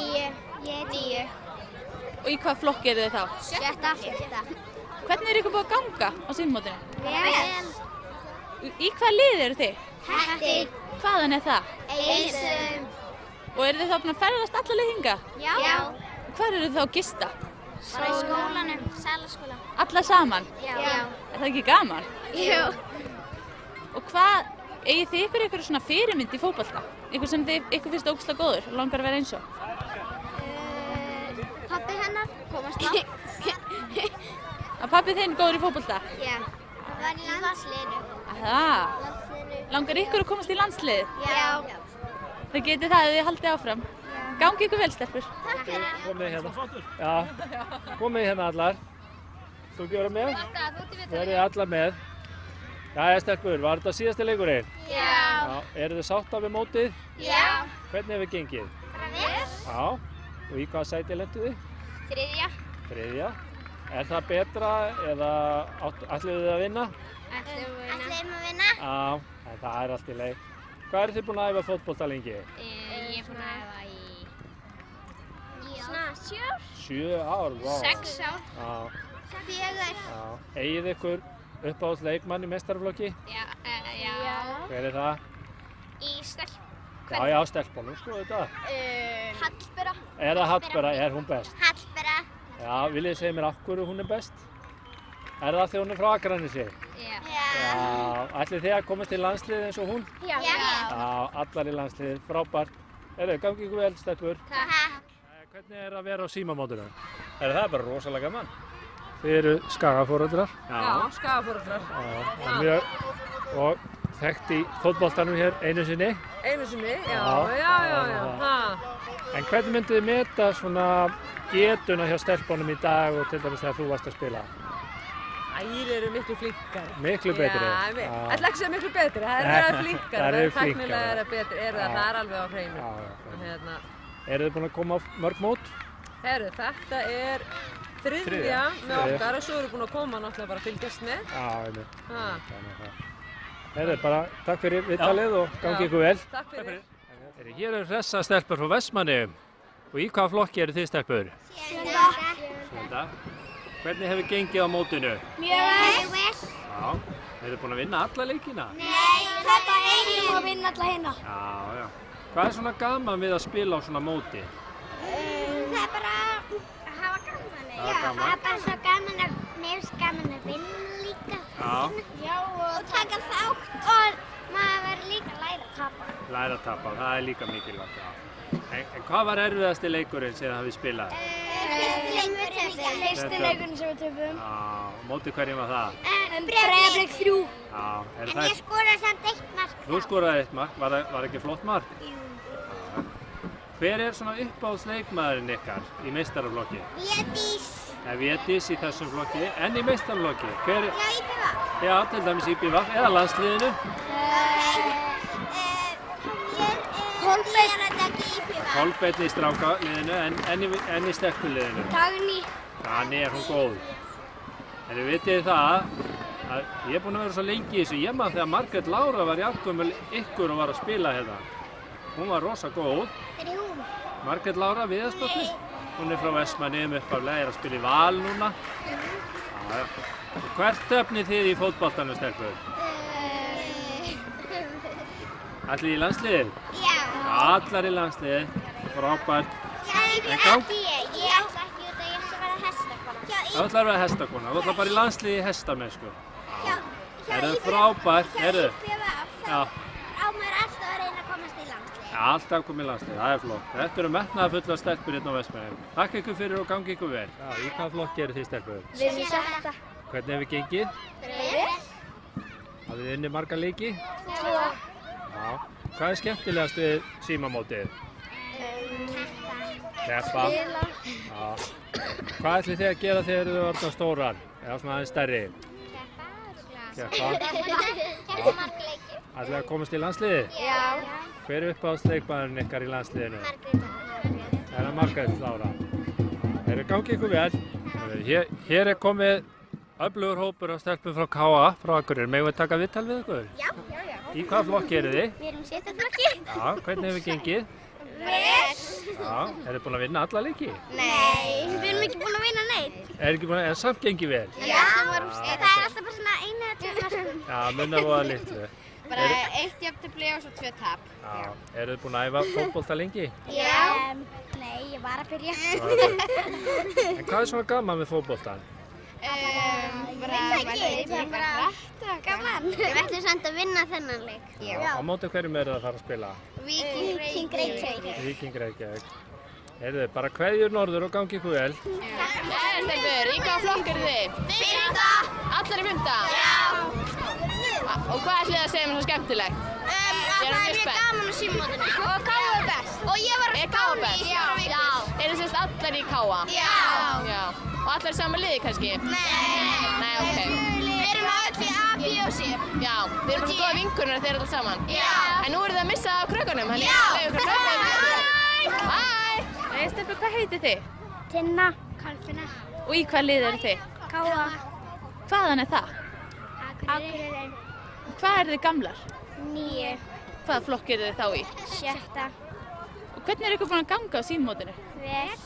ég er 10. Og í hvaða flokki eru þið þá? 7. Hvernig er ykkur búið að ganga á símamótinu? Vel. Í hvaða liði eru þið? Hetti. Hvaðan er það? Eysum. Og eru þið þá búin að ferðast alla leið hingað? Já. Hvar eru þið þá að gista? Bara í skólanum, Sælaskóla. Alla saman? Já. Er það ekki gaman? Jú. Og hvað, eigið þið ykkur svona fyrirmynd í fótbolta? Ykkur sem ykkur finnst ógeðslega góður og langar að vera eins og? Pabbi hennar komast langt. Að pabbi þinn góður í fótbolta? Já. Það var í landsliðinu. Það? Langar ykkur að komast í landsliðið? Já. Það getið það ef þið haldið áfram. Gangi ykkur vel, stelpur. Takk fyrir. Komið hérna. Já, komið hérna allar. Þú ekki vera með? Verið allar með. Jæja, stelpur, var þetta síðasti leikurinn? Já. Eru þið sátta við mótið? Já. Hvernig hefur gengið? Bara vel. Já. Og í hvaða sæti lentu þið? 3. 3. Er það betra eða ætluðu þið að vinna? Ætlum að vinna. Já, en það er allt í leið. Hvað eru þið búin að æfa fótbolta lengi? Ég er búin að æfa í svona 7 ár. 7 ár, vá. 6 ár. Já. 4. Já. Eigið ykkur uppáhalds leikmann í meistaraflokki? Já. Hver er það? Í stelp. Já, stelpunum, sko þetta. Hallbera. Er það Hallbera? Er hún best? Hallbera. Já, viljið þið segja mér af hverju hún er best? Er það því hún er frá Akranesi? Já. Já. Ætlið þið að komast í landslið eins og hún? Já. Já, allar í landslið, frábært. Gangi ykkur vel, stelpur. Takk. Hvernig er að vera á símamótinu? Það er bara rosalega gaman. Þið eru skagaforeldrar? Já, skagaforeldrar. Já, og þekkt í fótboltanum hér einu sinni. Einu sinni, já. En hvernig myndið þið meta svona getuna hjá stelpunum í dag og til dæmis þegar þú varst að spila? Þær eru miklu flinkari. Miklu betri? Já, ætla ekki að segja miklu betri, það eru flinkari. Það eru tæknilega betri, það er alveg á hreinu. Eru þið búin að koma á mörg mót? Herru, þetta er þriðja með okkar og svo eru búin að koma náttúrulega bara að fylgjast með. Já, einmitt. Herru, bara takk fyrir viðtalið og gangi ykkur vel. Takk fyrir. Hér eru hressa stelpur frá Vestmannaeyjum. Og í hvaða flokki eru þið stelpur? Sjöunda. Hvernig hefur gengið á mótinu? Mjög vel. Já. Eru þið búin að vinna alla leikina? Nei, þetta er einum að vinna alla hérna. Já. Hvað er svona gaman við að spila á svona móti? Það er bara að hafa gaman. Það er gaman. Það er bara svo gaman að mér finnst gaman að vinna líka. Já, og taka þátt og maður verður líka að læra að tapa. Læra að tapa, það er líka mikilvægt, já. En hvað var erfiðasti leikurinn sem þið hafið spilað? Fyrsti leikurinn sem við töpum. Já, móti hverjum var það? Breiðablik 3. Já. En ég skoraði samt 1 mark. Þú skoraði 1 mark, var ekki flott mark? Jú. Hver er svona uppáhaldsleikmaðurinn ykkar í meistaraflokki? Védís. Védís í þessum flokki, en í meistaraflokki? Já, IPVF. Já, til dæmis IPVF, eða landsliðinu? Kolbeinn í strákaliðinu en í stelpuliðinu. Dagný er hún góð. En þið vitið það að ég er búinn að vera svo lengi í þessu. Ég man þegar Margrét Lára var jafngömul ykkur og var að spila hérna. Hún var rosa góð. Hver er hún? Margrét Lára Viðarsdóttir. Hún er frá Vestmannaeyjum upphaflega, er að spila í Val núna. Hvert stefnið þið í fótboltanum, stelpur? Allir í landsliðið? Já. Allar í landsliðið, frábært. Ég ætla ekki út að ég ætla að vera hestakona. Þú ætlar að vera hestakona, þú ætlar bara í landsliðið í hestamennsku. Það er frábært, heyrðu. Já. Á maður alltaf að reyna að komast í landsliðið. Já, alltaf komið í landsliðið, það er flott. Þetta eru metnaðarfullar stelpur hérna á Vestmannaeyjum. Takk ykkur fyrir og gangi ykkur vel. Já, í hvaða flokki eru þið stelpur? Við erum 6. Hvernig hefur gengið? Vel. Hafið þið unnið marga leiki? 2. Já. Hvað er skemmtilegast við símamótið? Keppa. Spila. Já. Hvað ætlið þið að gera þegar þið orðnar stórar? Eða svona aðeins stærri? Keppa. Keppa marga leiki. Ætlið að komast í landsliðið? Já. Hver er uppáhaldsleikmaðurinn ykkar í landsliðinu? Margrét. Er það Margrét Lára? Gangi ykkur vel. Hér er komið öflugur hópur af stelpum frá KA, frá Akureyri. Megum við taka viðtal við ykkur? Já. Í hvaða flokki eru þið? Við erum 7. flokki. Já, hvernig hefur gengið? Vel. Já, eru þið búin að vinna alla leiki? Nei, við erum ekki búin að vinna neitt. Er samt gengið vel? Já, það er alltaf bara svona 1 eða 2 mörkum. Já, munnar voða litlu. Bara 1 jafntefli og svo 2 tap. Já, eru þið búin að æfa fótbolta lengi? Já. Nei, ég var að byrja. En hvað er svona gaman við fótboltan? Bara gaman. Við ætlum samt að vinna þennan leik. Á móti hverjum eru það að fara að spila? Víking Reykjavík. Víking Reykjavík. Heyrðu, bara kveðjur norður og gangi ykkur vel. Stelpur, í hvaða flokk eru þið? 5. Allar í 5? Já. Og hvað ætlið þið að segja mér svo skemmtilegt? Það er mjög gaman á símamótinu. Og K.A. er best. Og ég var að spána í Sjóravík. Já. Eru þið allar í K.A.? Já. Og allar í sama liði kannski? Nei, ok. Við erum öll í A, B og C. Já, við erum bara góða vinkonur þegar allar saman. Já. En nú eru þið að missa af krökkunum. Já. Bye. Stelpur, hvað heitið þið? Tinna. Kolfinna. Og í hvað lið eru þið? K.A. Hvaðan er það? Akureyri. Hvað eru þið gamlar? 9. Hvaða flokk eru þið þá í? 7. Og hvernig er ykkur búin að ganga á símamótinu? Vel.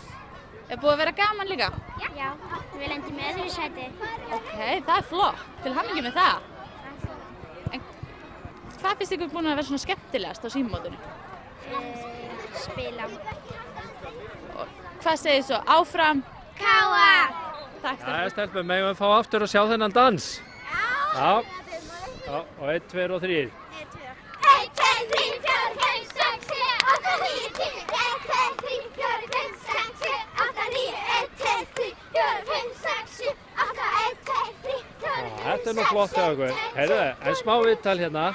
Er búið að vera gaman líka? Já. Við lendum í öðru sæti. Ok, það er flott. Til hamingju með það. En hvað finnst ykkur búin að vera svona skemmtilegast á símamótinu? Spila. Og hvað segir þið svo? Áfram? K.A. Takk, Jæja, stelpur, megum við fá aftur að sjá þennan dans? Já. Já, og 1, 2 og 3. 1, 2, 3, 4, 5, 6, 7, 8, 9, 10. 1, 2, 3, 4, 5, 6, 7, 8, 9. 1, 2, 3, 4, 5, 6, 7, 8, 1, 2, 3, 4, 5, Þetta nú flott hjá ykkur. Heyrðu, en smá viðtal hérna.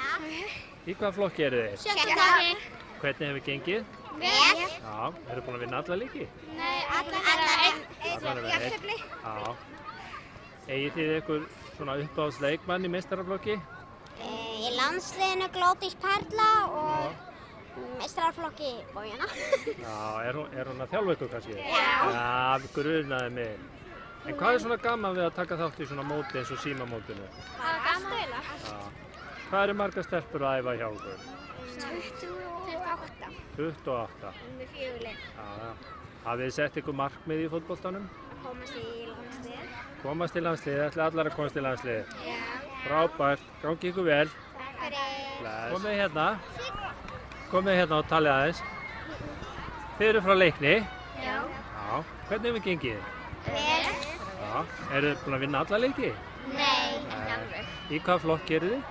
Í hvaða flokki eru þið? 7. flokki. Hvernig hefur gengið? Vel. Já, eru búin að vinna alla leiki? Nei, allar jafntefli. Já. Eigið þið ykkur svona uppáhaldsleikmann í meistaraflokki? Í landsliðinu Glódís Perla og meistaraflokki Bójana. Já, er hún að þjálfa ykkur kannski? Já. Já, grunaði mig. En hvað er svona gaman við að taka þátt í svona móti eins og símamótinu? Það er gaman. Já. Hvað eru margar stelpur að æfa hjá ykkur? 28. 28. Með 4 lið. Já. Hafið þið sett ykkur markmið í fótboltanum? Að komast í landsliðið. Komast í landsliðið, ætla allar að komast í landsliðið. Já. Frábært, gangi ykkur vel. Takk fyrir. Komið hérna og talið aðeins. Þið eru frá Leikni? Já. Já. Hvernig hefur gengið? Vel. Já. Eru þið búin að vinna alla leiki? Nei, ekki alveg. Í hvaða flokki eru þið?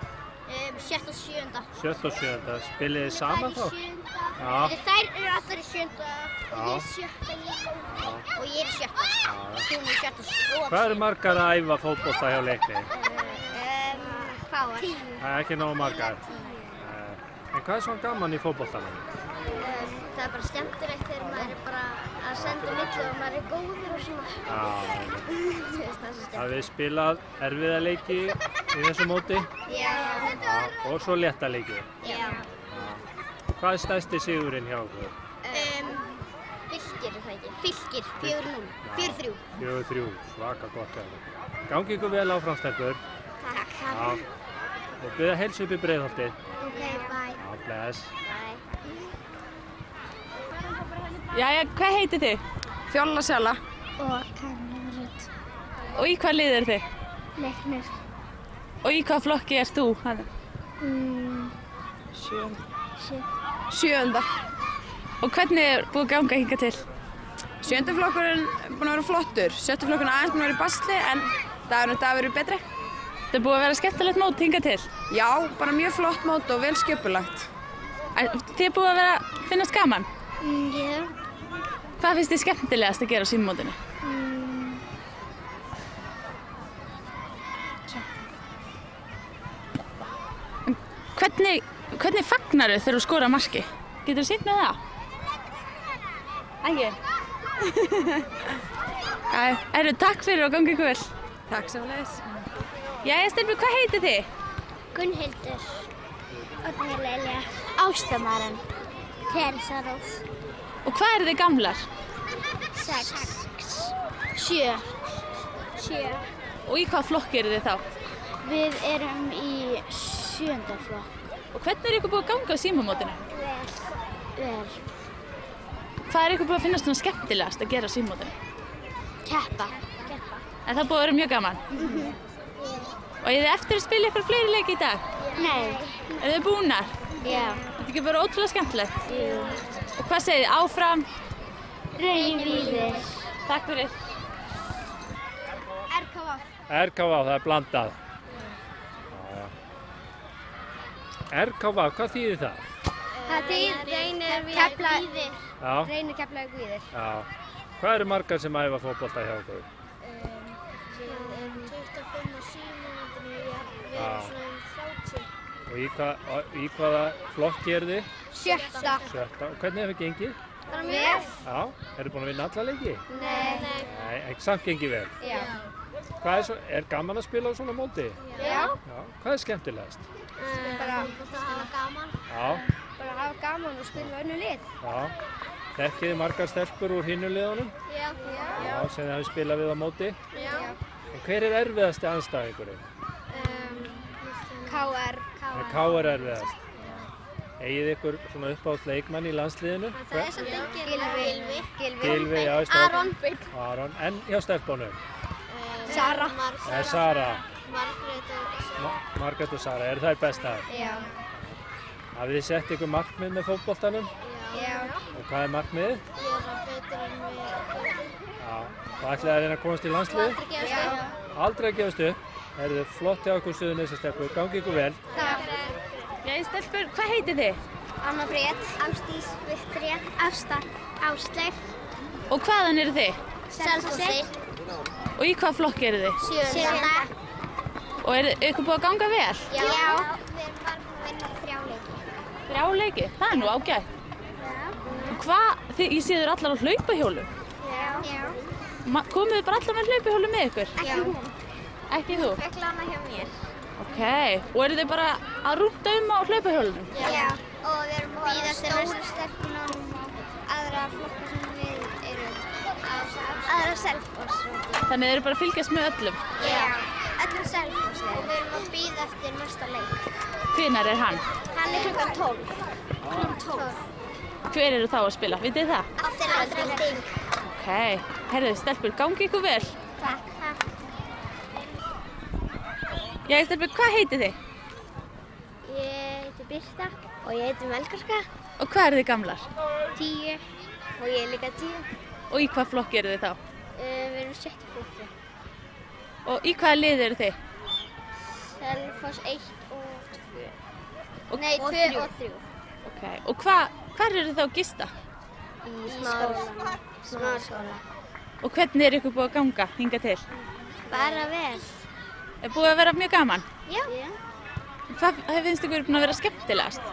7. og 7. 7. og 7. Spilið þið saman þá? Já. Þær eru allar í 7. Já. Ég er 7. líka. Já. Og ég er í 7. Já. Hún er í 7. Hvað eru margar að æfa fótbolta hjá Leikni? Hvað var? 10. Það er ekki nógu margar. En hvað er svona gaman í fótboltanum? Það er bara skemmtilegt þegar maður er bara að senda milli og maður er góður og svona. Já. Hafið þið spilað erfiða leiki í þessu móti? Já. Og svo létta leiki? Já. Hvað er stærsti sigurinn hjá okkur? Fylkir, er það ekki? Fylkir, 4-0. 4-3. 4-3, svaka gott hjá okkur. Gangi ykkur vel áfram, stelpur. Takk. Já. Og byrja að heilsa upp í Breiðholti. Ok, bye. Já, bless. Bye. Jæja, hvað heitir þið? Fjóla Sela. Og Karolína Rut. Og í hvað lið þið? Leiknir. Og í hvað flokki ert þú? Sjöunda. Og hvernig er búið að ganga hingað til? 7. flokkurinn er búinn að vera flottur. 7. flokkurinn aðeins búinn að vera í basli en dagurinn dag verður betri. Það er búið að vera skemmtilegt mót hingað til? Já, bara mjög flott mót og vel skipulagt. Þið er búið að vera finnast gaman? Já. Hvað finnst þið skemmtilegast að gera á símamótinu? Hvernig fagnar þau þegar þú skorar marki? Getur þú sýnt með það? Ægir. Takk fyrir og gangi ykkur vel. Takk samleiðis. Jæja, stelpur, hvað heitir þið? Gunnhildur. Oddný Lilja. Ásta Maren. Teresa Rós. Og hvað eru þið gamlar? 6. 7. Og í hvað flokki eru þið þá? Við erum í 7. flokk. Og hvernig er ykkur búið að ganga á símamótinu? Vel. Hvað er ykkur búið að finnast svona skemmtilegast að gera á símamótinu? Keppa. En það er búið að vera mjög gaman? Og er þið eftir að spila ykkur fleiri leiki í dag? Nei. Er þið búnar? Já. Þetta er ekki bara ótrúlega skemmtilegt? Jú. Og hvað segir þið? Áfram? Reynvíðir. Takk fyrir. RKV, það er blandað. RKV, hvað þýðir það? Það þýðir Reynir Keflavík. Já. Reynir Keflavík Víðir. Já. Hvað eru margar sem æfa fótbolta hjá okkur? Við erum 25 á símamótinu, við erum svona 30. Og í hvaða flokki eru þið? 7. Og hvernig hefur gengið? Bara vel. Já. Eru búin að vinna alla leiki? Nei. Nei, ekki samt gengið vel. Já. Er gaman að spila á svona móti? Já. Hvað er skemmtilegast? Bara að hafa gaman. Já. Bara að hafa gaman og spila önnur lið. Já. Þekkið þið margar stelpur úr hinu liðunum? Já. Já, sem þið hafið spilað við á móti? Já. En hver er erfiðasti andstæðingurinn? KR. KR er erfiðast. Eigið ykkur svona uppáhalds leikmann í landsliðinu? Það er samt engin Gylfi, já, Aron. En hjá stelpunum? Sara. Sara. Margrét og Sara. Eru þær bestar? Já. Hafið þið sett ykkur markmið með fótboltanum? Já. Og hvað er markmiðið? Ég er betur en við. Já. Og ætlaði að reyna að komast í landsliðið? Já. Aldrei að gefast upp. Það eru flott hjá okkur Suðurnesjastelpur. Gangi ykkur vel. Takk. Jæja, stelpur, hvað heitir þið? Anna Bríett. Ásdís. Viktoría. Ásta. Áslaug. Og hvaðan eru þið? Selfossi. Og í hvað flokki eru þið? 7. Og Og er ykkur búið að ganga vel? Já. Við erum bara búin að vinna 3 leiki. 3 leiki? Það er nú ágætt. Og hvað, ég sé þér allar á hlaupahjólu? Já. Komuð þið bara allar með hlaupahjólu með ykkur? Ekki hún. Ekki þú? Fekk lána hjá mér. Ok, og eru þið bara að rúnda á hlaupahjólunum? Já. Og við erum að bíða stóru stelpunum og aðra flokka sem við erum aðra Selfoss. Þannig þið eru bara að fylgjast með öllum? Já, öllum Selfoss. Og við erum að bíða eftir næsta leik. Hvenær er hann? Hann er klukkan 12. Klukkan 12. Hver eru þá að spila? Vitið þið það? Afturhalding. Ok, herðu, stelpur, gangi ykkur vel. Takk. Jæja, stelpur, hvað heitið þið? Ég heiti Birta og ég heiti Melkorka. Og hvað eru þið gamlar? 10 og ég er líka 10. Og í hvað flokki eru þið þá? Við erum 6. flokki. Og í hvaða lið eru þið? Selfoss 1 og 2. Nei, 2 og 3. Ok, og hvar eru þið þá að gista? Í Smáraskóla. Og hvernig er ykkur búið að ganga hingað til? Bara vel. Er búið að vera mjög gaman? Já. Hvað finnst ykkur búin að vera skemmtilegast?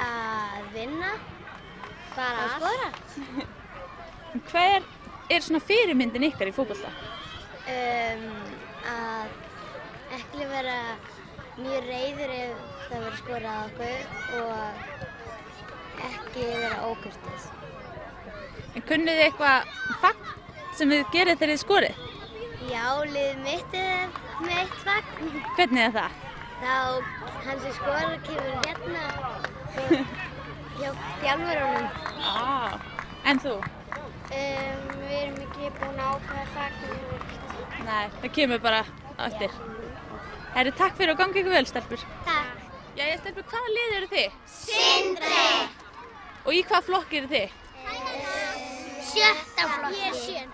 Að vinna. Bara að skora. Hver er svona fyrirmyndin ykkar í fótbolta? Að ekki vera mjög reiður ef það verður skorað á okkur og ekki vera ókurteis. En kunnið þið eitthvað fagn sem þið gerið þegar þið skorið? Já, liðið mitt er með eitt fagn. Hvernig er það? Þá hann sem skorar kemur hérna hjá þjálfurunum. En þú? Við erum ekki búin að ákveða fagn. Nei, það kemur bara eftir. Herru, takk fyrir og gangi ykkur vel, stelpur. Takk. Jæja, stelpur, hvaða lið eru þið? Sindri. Og í hvaða flokki eru þið? 7. flokki. Ég er 7.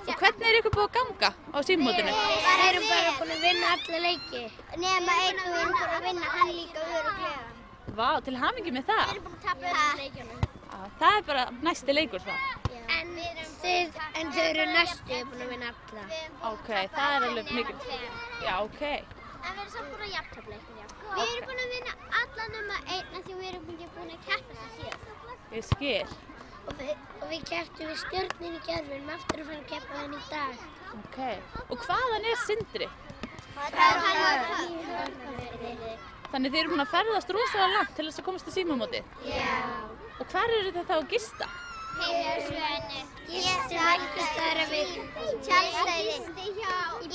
Og hvernig er ykkur búið að ganga á símamótinu? Við erum bara búin að vinna alla leiki. Nema einn og við erum búin að vinna hann líka örugglega. Vá, til hamingju með það. Við erum búin að tapa öllum leikjunum. Það er bara næsti leikur svo. En þau eru næstu búin að vinna alla. Ok, það er alveg mikil. Já, ok. En við erum samt búin að jafntefla leikinn, já. Við erum búin að vinna alla nema einn af því við erum ekki búin að keppa það síðan. Ég skil. Og við kepptum við Stjörnunni í gær, við erum aftur að fara að keppa þann í dag. Ok. Og hvaðan er Sindri? Það er Hafnarfirði. Þannig þið eru búin að ferðast rosalega langt til þess að komast til símamótið? Já. Og hvar eru þið þá að gista? Heiðarsvöðinu. Gistum einhvers staðar við tjaldstæði.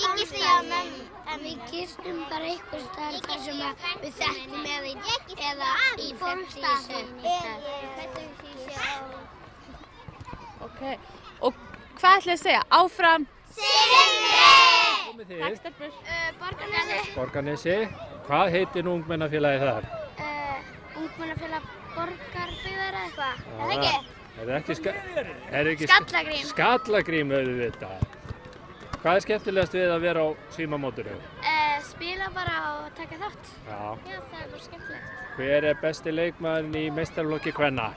Ég gisti hjá mömmu. En við gistum bara einhvers staðar þar sem við þekktum eða í 50. Ok. Og hvað ætlaði að segja? Áfram? Sindri! Takk, stelpur. Borgarnesi. Borgarnesi. Hvað heitir nú ungmennafélagið þar? Ungmennafélag Borgarbyggðar eða eitthvað. Er það ekki? Er ekki Skallagrím. Skallagrím auðvitað. Hvað er skemmtilegast við að vera á símamótinu? Spila bara og taka þátt. Já. Já, það er bara skemmtilegt. Hver er besti leikmaðurinn í meistaraflokki kvenna?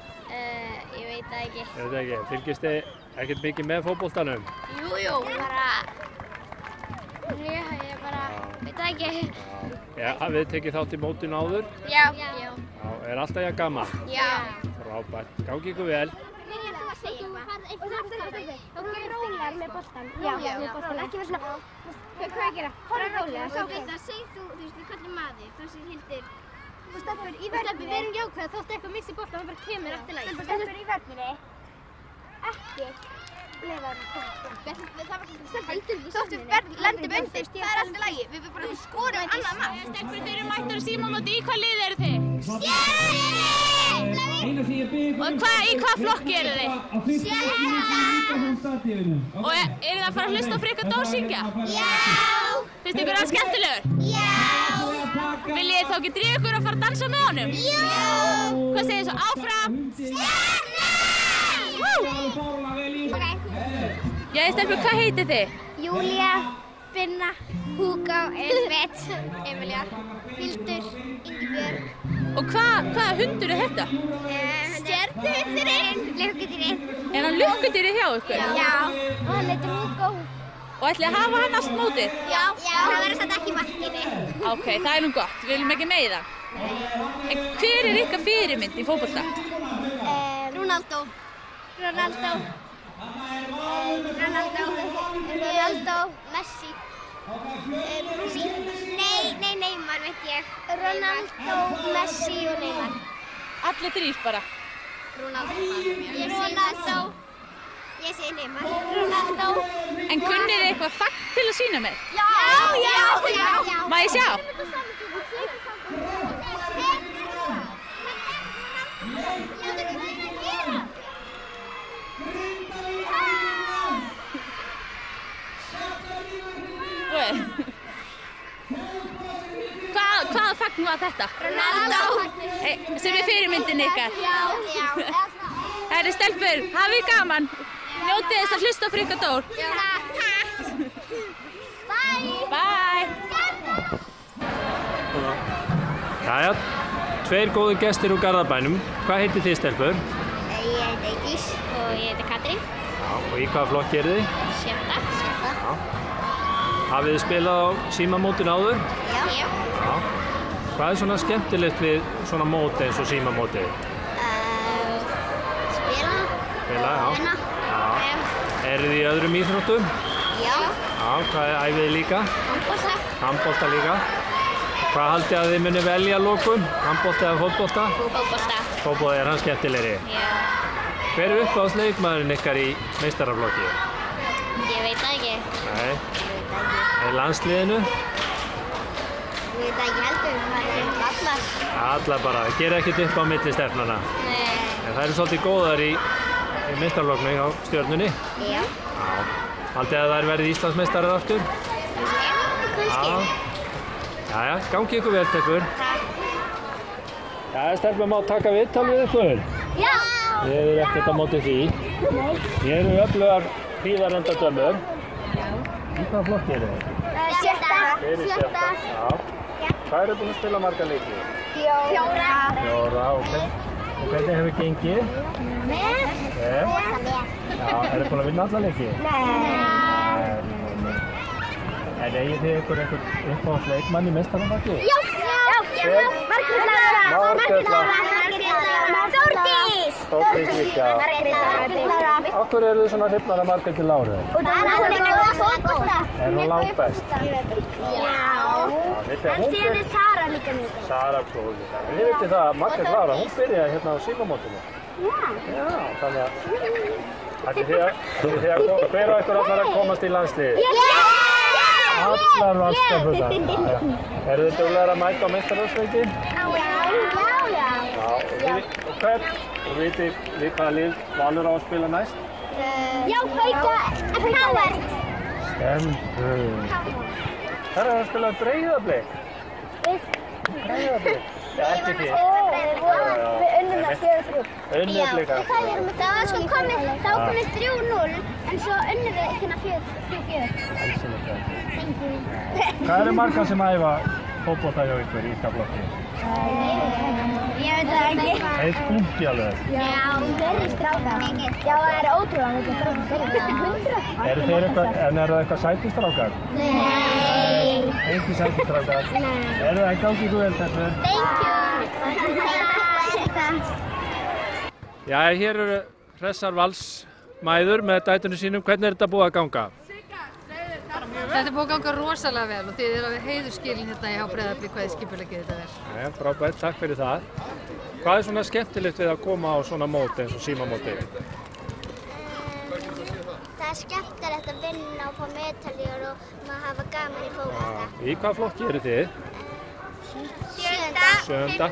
Ég veit það ekki. Ég veit ekki. Fylgist þið ekkert mikið með fótboltanum? Jú, bara... Ég bara... veit það ekki. Já, hafið þið tekið þátt í mótinu áður? Já. Já. Er alltaf jafn gaman? Já. Frábært. Gangi ykkur vel. Vilja þú að segja eitthvað? Ok, rólar með boltan. Já, með boltan. Ekki vera svona... Hvað að gera? Hóra rólega. Það segir þú, við kallum maður. Það sem hildir... Stelpur í verðinni. Við erum jákvæða. Þótt eitthvað missi boltan, það bara kemur eftir lagi. Stelpur í verðinni. Ekki. Lefa hann. Þótt við lendum undir. Það er alltaf lagi. Við bara skorum annað mark. Stelpur, þeir eru mættar á símamóti. Í hvað lið eru þið? Stjörnunni! Og í hvað flokki eru þið? 7. Og eru þið að fara að hlusta á Frikka Dó syngja? Já! Finnst ykkur það skemmtilegur? Já! Viljið þið þá ekki drífa ykkur að fara að dansa með honum? Jú! Hvað segir þið svo? Áfram! Stjörnunni! Jæja, stelpur, hvað heitið þið? Júlía, Binna, Hugo, Elfred, Emilia, Hildur, Ingibjörg. Og hvaða hundur er þetta? Stjörnuhundurinn, lukkudýrinn. Er hann lukkudýrið hjá ykkur? Já, og hann heitir Hugo. Og Og ætlið að hafa hann allt mótið? Já, það verður þetta ekki markinu. Ok, það er nú gott, við viljum ekki meiða. En hver er ykkar fyrirmynd í fótbolta? Ronaldo, Messi, Neymar veit ég. Ronaldo, Messi og Neymar. Allir þrír bara? Ronaldo. Ég segi Neymar. Ronaldo. En kunnið þið eitthvað fagn til að sýna mér? Já. Má ég sjá? Hvaða fagn var þetta? Ronaldo. Sem er fyrirmyndin ykkar? Já. Herri stelpur, hafið gaman. Njótið þess að hlusta á Frikka Dór. Takk. Bye. Jæja, tveir góðir gestir úr Garðabænum. Hvað heitir þið stelpur? Ég heiti Eydís og ég heiti Katrín. Já, og í hvaða flokki eru þið? Sjötta. Já. Hafið þið spilað á símamótin áður? Já. Hvað er svona skemmtilegt við svona móti eins og símamótið? Spila, já. vinna. Já. Eruð þið í öðrum íþróttum? Já. Já, hvað æfið þið líka? Handbolta. Handbolta líka. Hvað haldið að þið muni velja að lokum? Handbolta eða fótbolta? Fótbolta. Fótbolta er hann skemmtilegri. Já. Hver er uppáhaldsleikmaðurinn ykkar í meistaraflokki? Ég veit það ekki. Nei. Er landsliðinu? Ég veit það ekki heldur. Allar. Allar bara. Gera ekkert upp á milli stefnana. Nei. En það eru svolítið góðar í meistaraflokknu hjá Stjörnunni. Já. Haldið að þær verið Íslandsmeistarar aftur? Kannski. Jæja, gangi ykkur vel, stelpur. Takk. Jæja, stelpur, má taka viðtal við ykkur? Já. Þið eru ekkert á móti því. Nei. Þið eru öflugar Hlíðarendadömur. Já. Í hvaða flokki eru þið? Sjötta. Sjötta. Já. Hvað eru búin að spila marga leiki? Fjóra. Og hvernig hefur gengið? Vel. Já, eru búin að vinna alla leiki? Nei. En eigið þið einhvern uppáhaldsleikmann í meistaraflokki? Já. Margrét Lára. Þórdís líka. Af hverju eru þið svona hrifnar af Margréti Láru? Hún er fótbolta. Er hún langbest? Já. En síðan er Sara líka mjög. Sara góð líka. En þið veitir það að Margrét Lára, hún byrjaði hérna á símamótinu. Já, þannig að hver á ykkur allar að komast í landsliðið? Allar valsstefnurnar. Eru þið duglegar að mæta á meistaraflokki? Og vitið við hvaða lið Valur á að spila næst? Já, Hauka. KR. Skemmtur. Það er að spila Breiðablik. Breiðablik? Já, ekki því. Við unnum það 4-3. Unnum líka. Það var sko komið 3-0 en svo unnum við hérna 4-4. Hvað eru margar sem æfa fótbolta hjá ykkur í ykkar flokki? Ég veit það ekki. Eitt bunki alveg? Já, verður strákar. Já, það er ótrúlega mikið strákar. Eru þeir eitthvað sætistrákar? Nei. Engin sætistrákar? Nei. Eru það gangi ykkur vel þessu? Thank you. Já, hér eru hressar valsmæður með dætunum sínum. Hvernig er þetta búið að ganga? Þetta er búið að ganga rosalega vel og þið eru að heiðurskilin hérna hjá Breiðablik hvað þið skipuleggið þetta vel. Já, frábært, takk fyrir það. Hvað er svona skemmtilegt við að koma á svona mót eins og símamóti? Það er skemmtilegt að vinna og fá medalíur og maður hafa gaman í fótbolta. Í hvaða flokki eru þið? Sjöunda.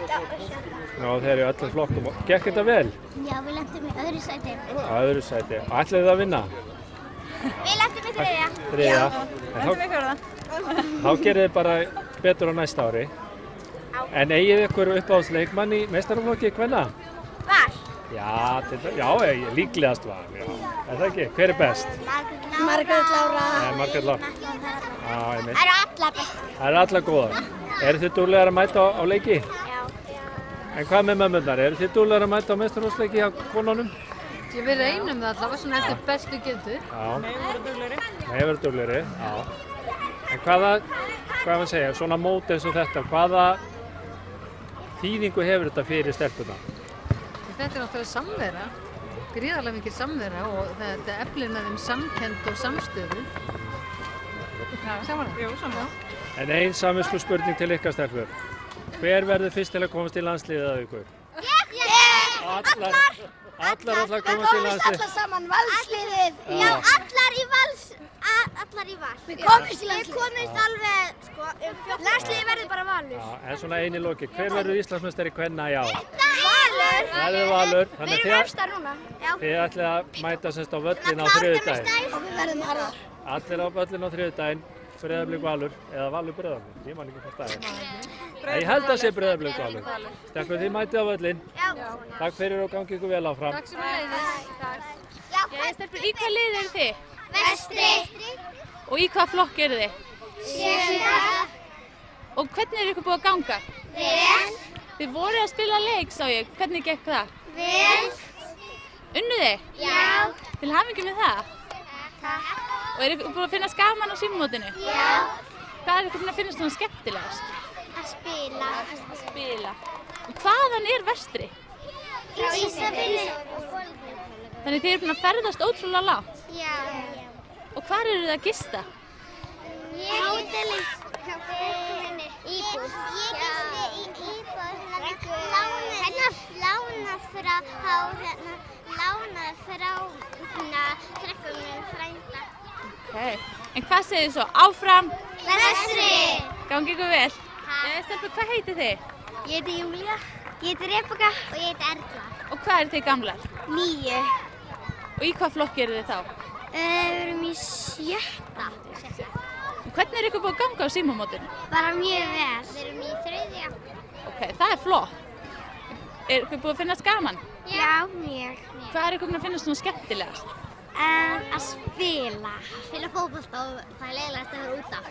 Já, þeir eru í öllum flokkum. Gekk þetta vel? Já, við lentum í öðru sæti. Öðru sæti. Ætlið þið að vinna? Við lentum í þriðja. Þriðja. Þá gerir þið bara betur á næsta ári. En eigið ykkur uppáhaldsleikmann í meistaraflokki kvenna? Val. Já, líklegast Val. Já. Er það ekki? Hver er best? Margrét Lára. Margrét Lára. Það eru allar bestar. Það eru allar góðar. Eru þið duglegar að mæta á leiki? Já. En hvað með mömmurnar? Eru þið duglegar að mæta á meistaraflokksleiki hjá konunum? Við reynum það allavega svona eftir bestu getu. Já. Megum vera duglegri. Megum vera duglegri, já. En hvað maður segja, svona mót eins og þetta, hvaða þýðingu hefur þetta fyrir stelpuna? Þetta er náttúrulega samvera, gríðarlega mikil samvera og þetta eflir með þeim samkennd og samstöðu. Já, samanlega. Jú, samanlega. En ein samviskuspurning til ykkar stelpur. Hver verður fyrst til að komast í landsliðið að ykkur? Allar komast í landsliðið. Allar saman, valsliðið. Já, allar í val. Við komumst alveg, sko, landsliðið verður bara Valur. Já, en svona eini loki, hver verður Íslandsmeistari kvenna í ár? Valur. Verður Valur. Við erum efstar núna. Þið ætlið að mæta semst á völlin á þriðjudaginn. Og við verðum harðar. Allir á völlin á þriðjudaginn, Breiðablik Valur, eða Valur Breiðablik, ég man ekki hvað það er. Ég held að sé Breiðablik Valur. Stelpur, þið mætið á völlin. Takk fyrir og gangi ykkur vel áfram. Takk sem að leiðis. Stelpur, í hvað lið eru þið? Vestri. Og í hvað flokk eru þið? 7. Og hvernig er ykkur búið að ganga? Vel. Þið voruð að spila leik, sá ég. Hvernig gekk það? Vel. Unnuð þið? Já. Til hamingju með það? Takk. Og er ykkur búið að finna gaman á símamótinu? Já. Hvað er ykkur búin að finna svona skemmtilegast? Að spila. Að spila. Og hvaðan er Vestri? Frá Ísafirði. Þannig þið eru búin að ferðast ótrúlega langt. Já. Og hvar eru þið að gista? Hóteli. Hjá frökninni. Íbúð. Ég gisti í íbúð. Lánað frá frökninni frænda. Ok. En hvað segir þið svo? Áfram? Vestri. Gangi ykkur vel. Stelpur, hvað heitir þið? Ég heiti Júlía. Ég heiti Rebekka. Og ég heiti Erla. Og hvað eru þið gamlar? 9. Og í hvað flokki eru þið þá? Við erum í 7. Og hvernig er ykkur búið að ganga á símamótinu? Bara mjög vel. Við erum í 3. Ok, það er flott. Er ykkur búið að finnast gaman? Já, mjög. Hvað er ykkur búin að finnast svona skemmtilegast? Að spila. Spila fótbolta og það er leiðilegast að vera út af.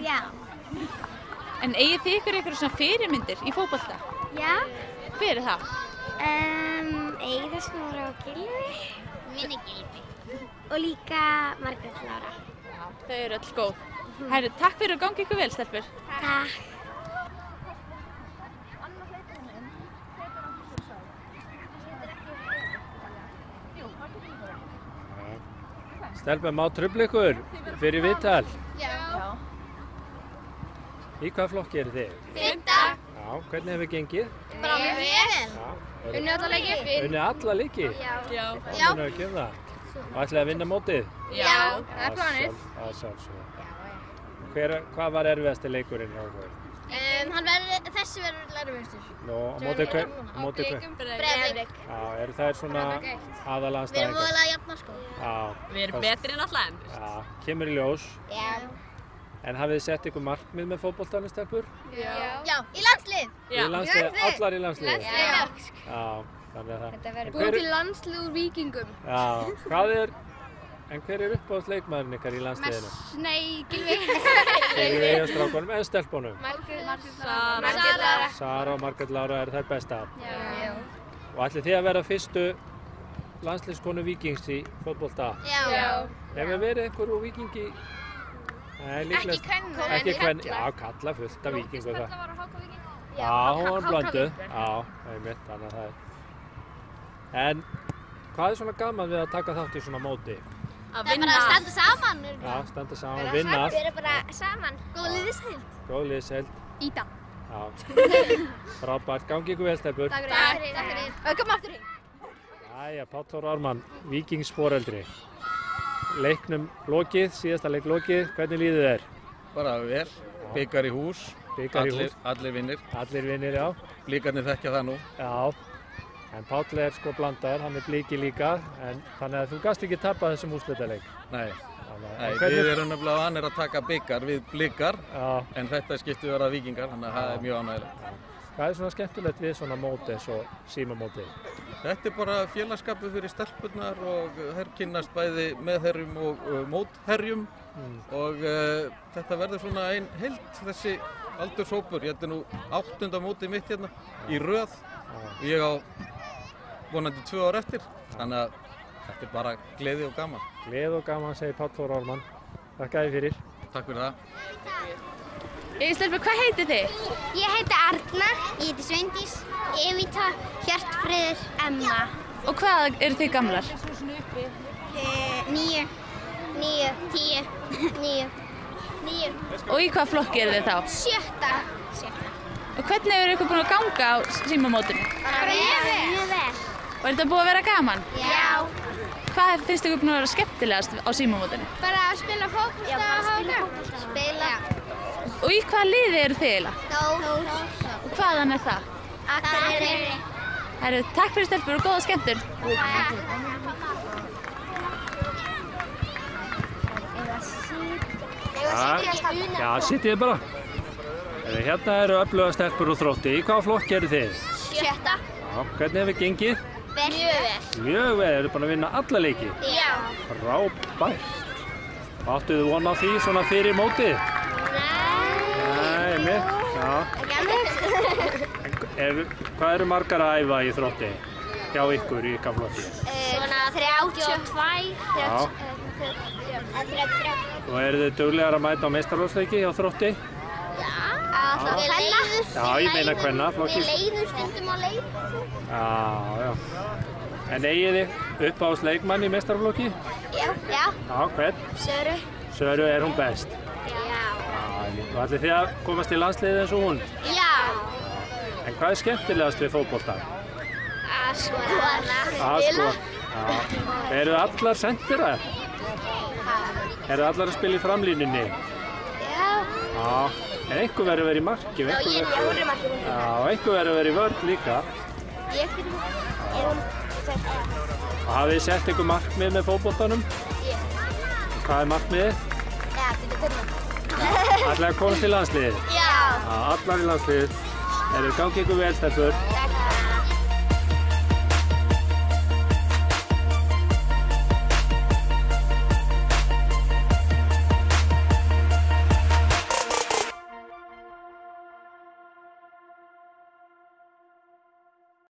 Já. En eigið þið ykkur svona fyrirmyndir í fótbolta? Já. Hver er það? Eiður Smári og Gylfi. Minni Gylfi. Og líka Margrét Lára. Já, þau eru öll góð. Herru, takk fyrir og gangi ykkur vel, stelpur. Takk. Stelpur, má trufla ykkur fyrir viðtal? Já. Í hvað flokki eru þið? 5. Já, hvernig hefur gengið? Bara mjög vel. Unnið alla leiki? Unnið alla leiki? Já. Unnið ekki það? Og ætlið að vinna mótið? Já, það er planið. Það er sjálfsögðu. Hvað var erfiðasti leikurinn hjá okkur? Þessi verður erfiðastur. Nú, á móti hver? Breiðablik. Já, eru þær svona aðalanstæðingar? Við erum voðalega jafnar sko. Já. Við erum betri en alltaf enn. Já, kemur í ljós. Já. En hafið þið sett ykkur markmið með fótboltanum, stelpur? Já. Í landslið. Í landslið, allar í landslið? Já. Já, þannig að það. Búið til landslið úr Víkingum. Já, en hver er uppáhaldsleikmaðurinn ykkar í landsliðinu? Nei, Gylfi. Gylfi og strákunum, en stelpunum? Sara. Sara og Margrét Lára eru þær besta. Já. Og ætlið þið að vera fyrstu landsliðskonu Víkings í fótbolta? Já. Hefur verið einhver úr Víkingi? Nei, líklegast. Ekki kvenn. Já, kalla fullt af Víkingum það. Já, hún var blöndu. Já, einmitt, þannig að það er. En hvað er svona gaman við að taka þátt í svona móti? Það er bara að standa saman. Já, standa saman og vinna. Við erum bara saman. Góð liðsheild. Góð liðsheild. Íta. Já. Frábært. Gangi ykkur vel, stelpur. Takk fyrir. Komum aftur í. Jæja, Páll Þór Ármann, Víkingsforeldri. Leiknum lokið, síðasta leik lokið. Hvernig líður þér? Bara vel. Bikar í hús. Bikar í hús. Allir vinnir. Allir vinnir, já. Blikarnir þekkja það nú. Já. En Páll er sko blandaður, hann er bliki líka, þannig að þú gast ekki tappa þessum úrslitaleik. Nei, við erum nefnilega vanir að taka bikar við blikar, en þetta skipti vera Víkingar, þannig að það er mjög ánægilegt. Hvað er svona skemmtilegt við svona móti eins og símamóti? Þetta er bara félagskapur fyrir stelpurnar og þær kynnast bæði meðherjum og mótherjum og þetta verður svona ein heild þessi aldurshópur. Þetta er nú 8. mótið mitt hérna í röð og ég á vonandi 2 ár eftir, þannig að Þetta er bara gleði og gaman. Gleði og gaman, segir Páll Þór Ármann. Þakka þér fyrir. Takk fyrir það. Stelpur, hvað heitið þið? Ég heiti Arna, ég heiti Sveindís, Evita, Hjartfríður, Emma. Og hvað eru þið gamlar? 9, 10, 9. Og í hvaða flokki eru þið þá? 7. Og hvernig eru ykkur búin að ganga á símamótinu? Bara mjög vel. Og er þetta búið að vera gaman? Já. Hvað finnst ykkur búin að vera skemmtilegast á símamótinu? Bara að spila fótbolta. Já, bara að spila fótbolta. Spila. Og í hvaða liði eru þið eiginlega? Þór. Og hvaðan er það? Akureyri. Takk fyrir stelpur og góða skemmtun. Já, sitið bara. Hérna eru öfluga stelpur úr Þrótti. Í hvaða flokki eru þið? 7. Já, hvernig hefur gengið? Mjög vel. Mjög vel, eru búin að vinna alla leiki? Já. Frábært. Áttu þið von á því svona fyrir mótið? Nei, mitt? Já. Ekki alveg. Hvað eru margar að æfa í Þrótti? Hjá ykkur í ykkar flokki? Svona 32. Já. 33. Og eru þið duglegar að mæta á meistaraflokksleiki hjá Þrótti? Já, ég meina kvenna flokki. Við leiðum stundum á leik. Já. En eigið þið uppáhaldsleikmann í meistaraflokki? Já. Já, hvern? Söru. Söru, er hún best? Já. Og ætlið þið að komast í landsliðið eins og hún? Já. En hvað er skemmtilegast við fótbolta? Að skora. Að skora. Já. Eru allar sentirar? Eru allar að spila í framlínunni? Já. Já. En einhver verður að vera í marki. Já, hún er í marki. Já, og einhver verður að vera í vörn líka. Ég fyrir hún. Og hafið þið sett einhver markmið með fótboltanum? Já. Hvað er markmiðið? Já, fyrir hvernig. Allar að komast í landsliðið? Já. Allar í landsliðið. Gangi ykkur vel, stelpur. Takk.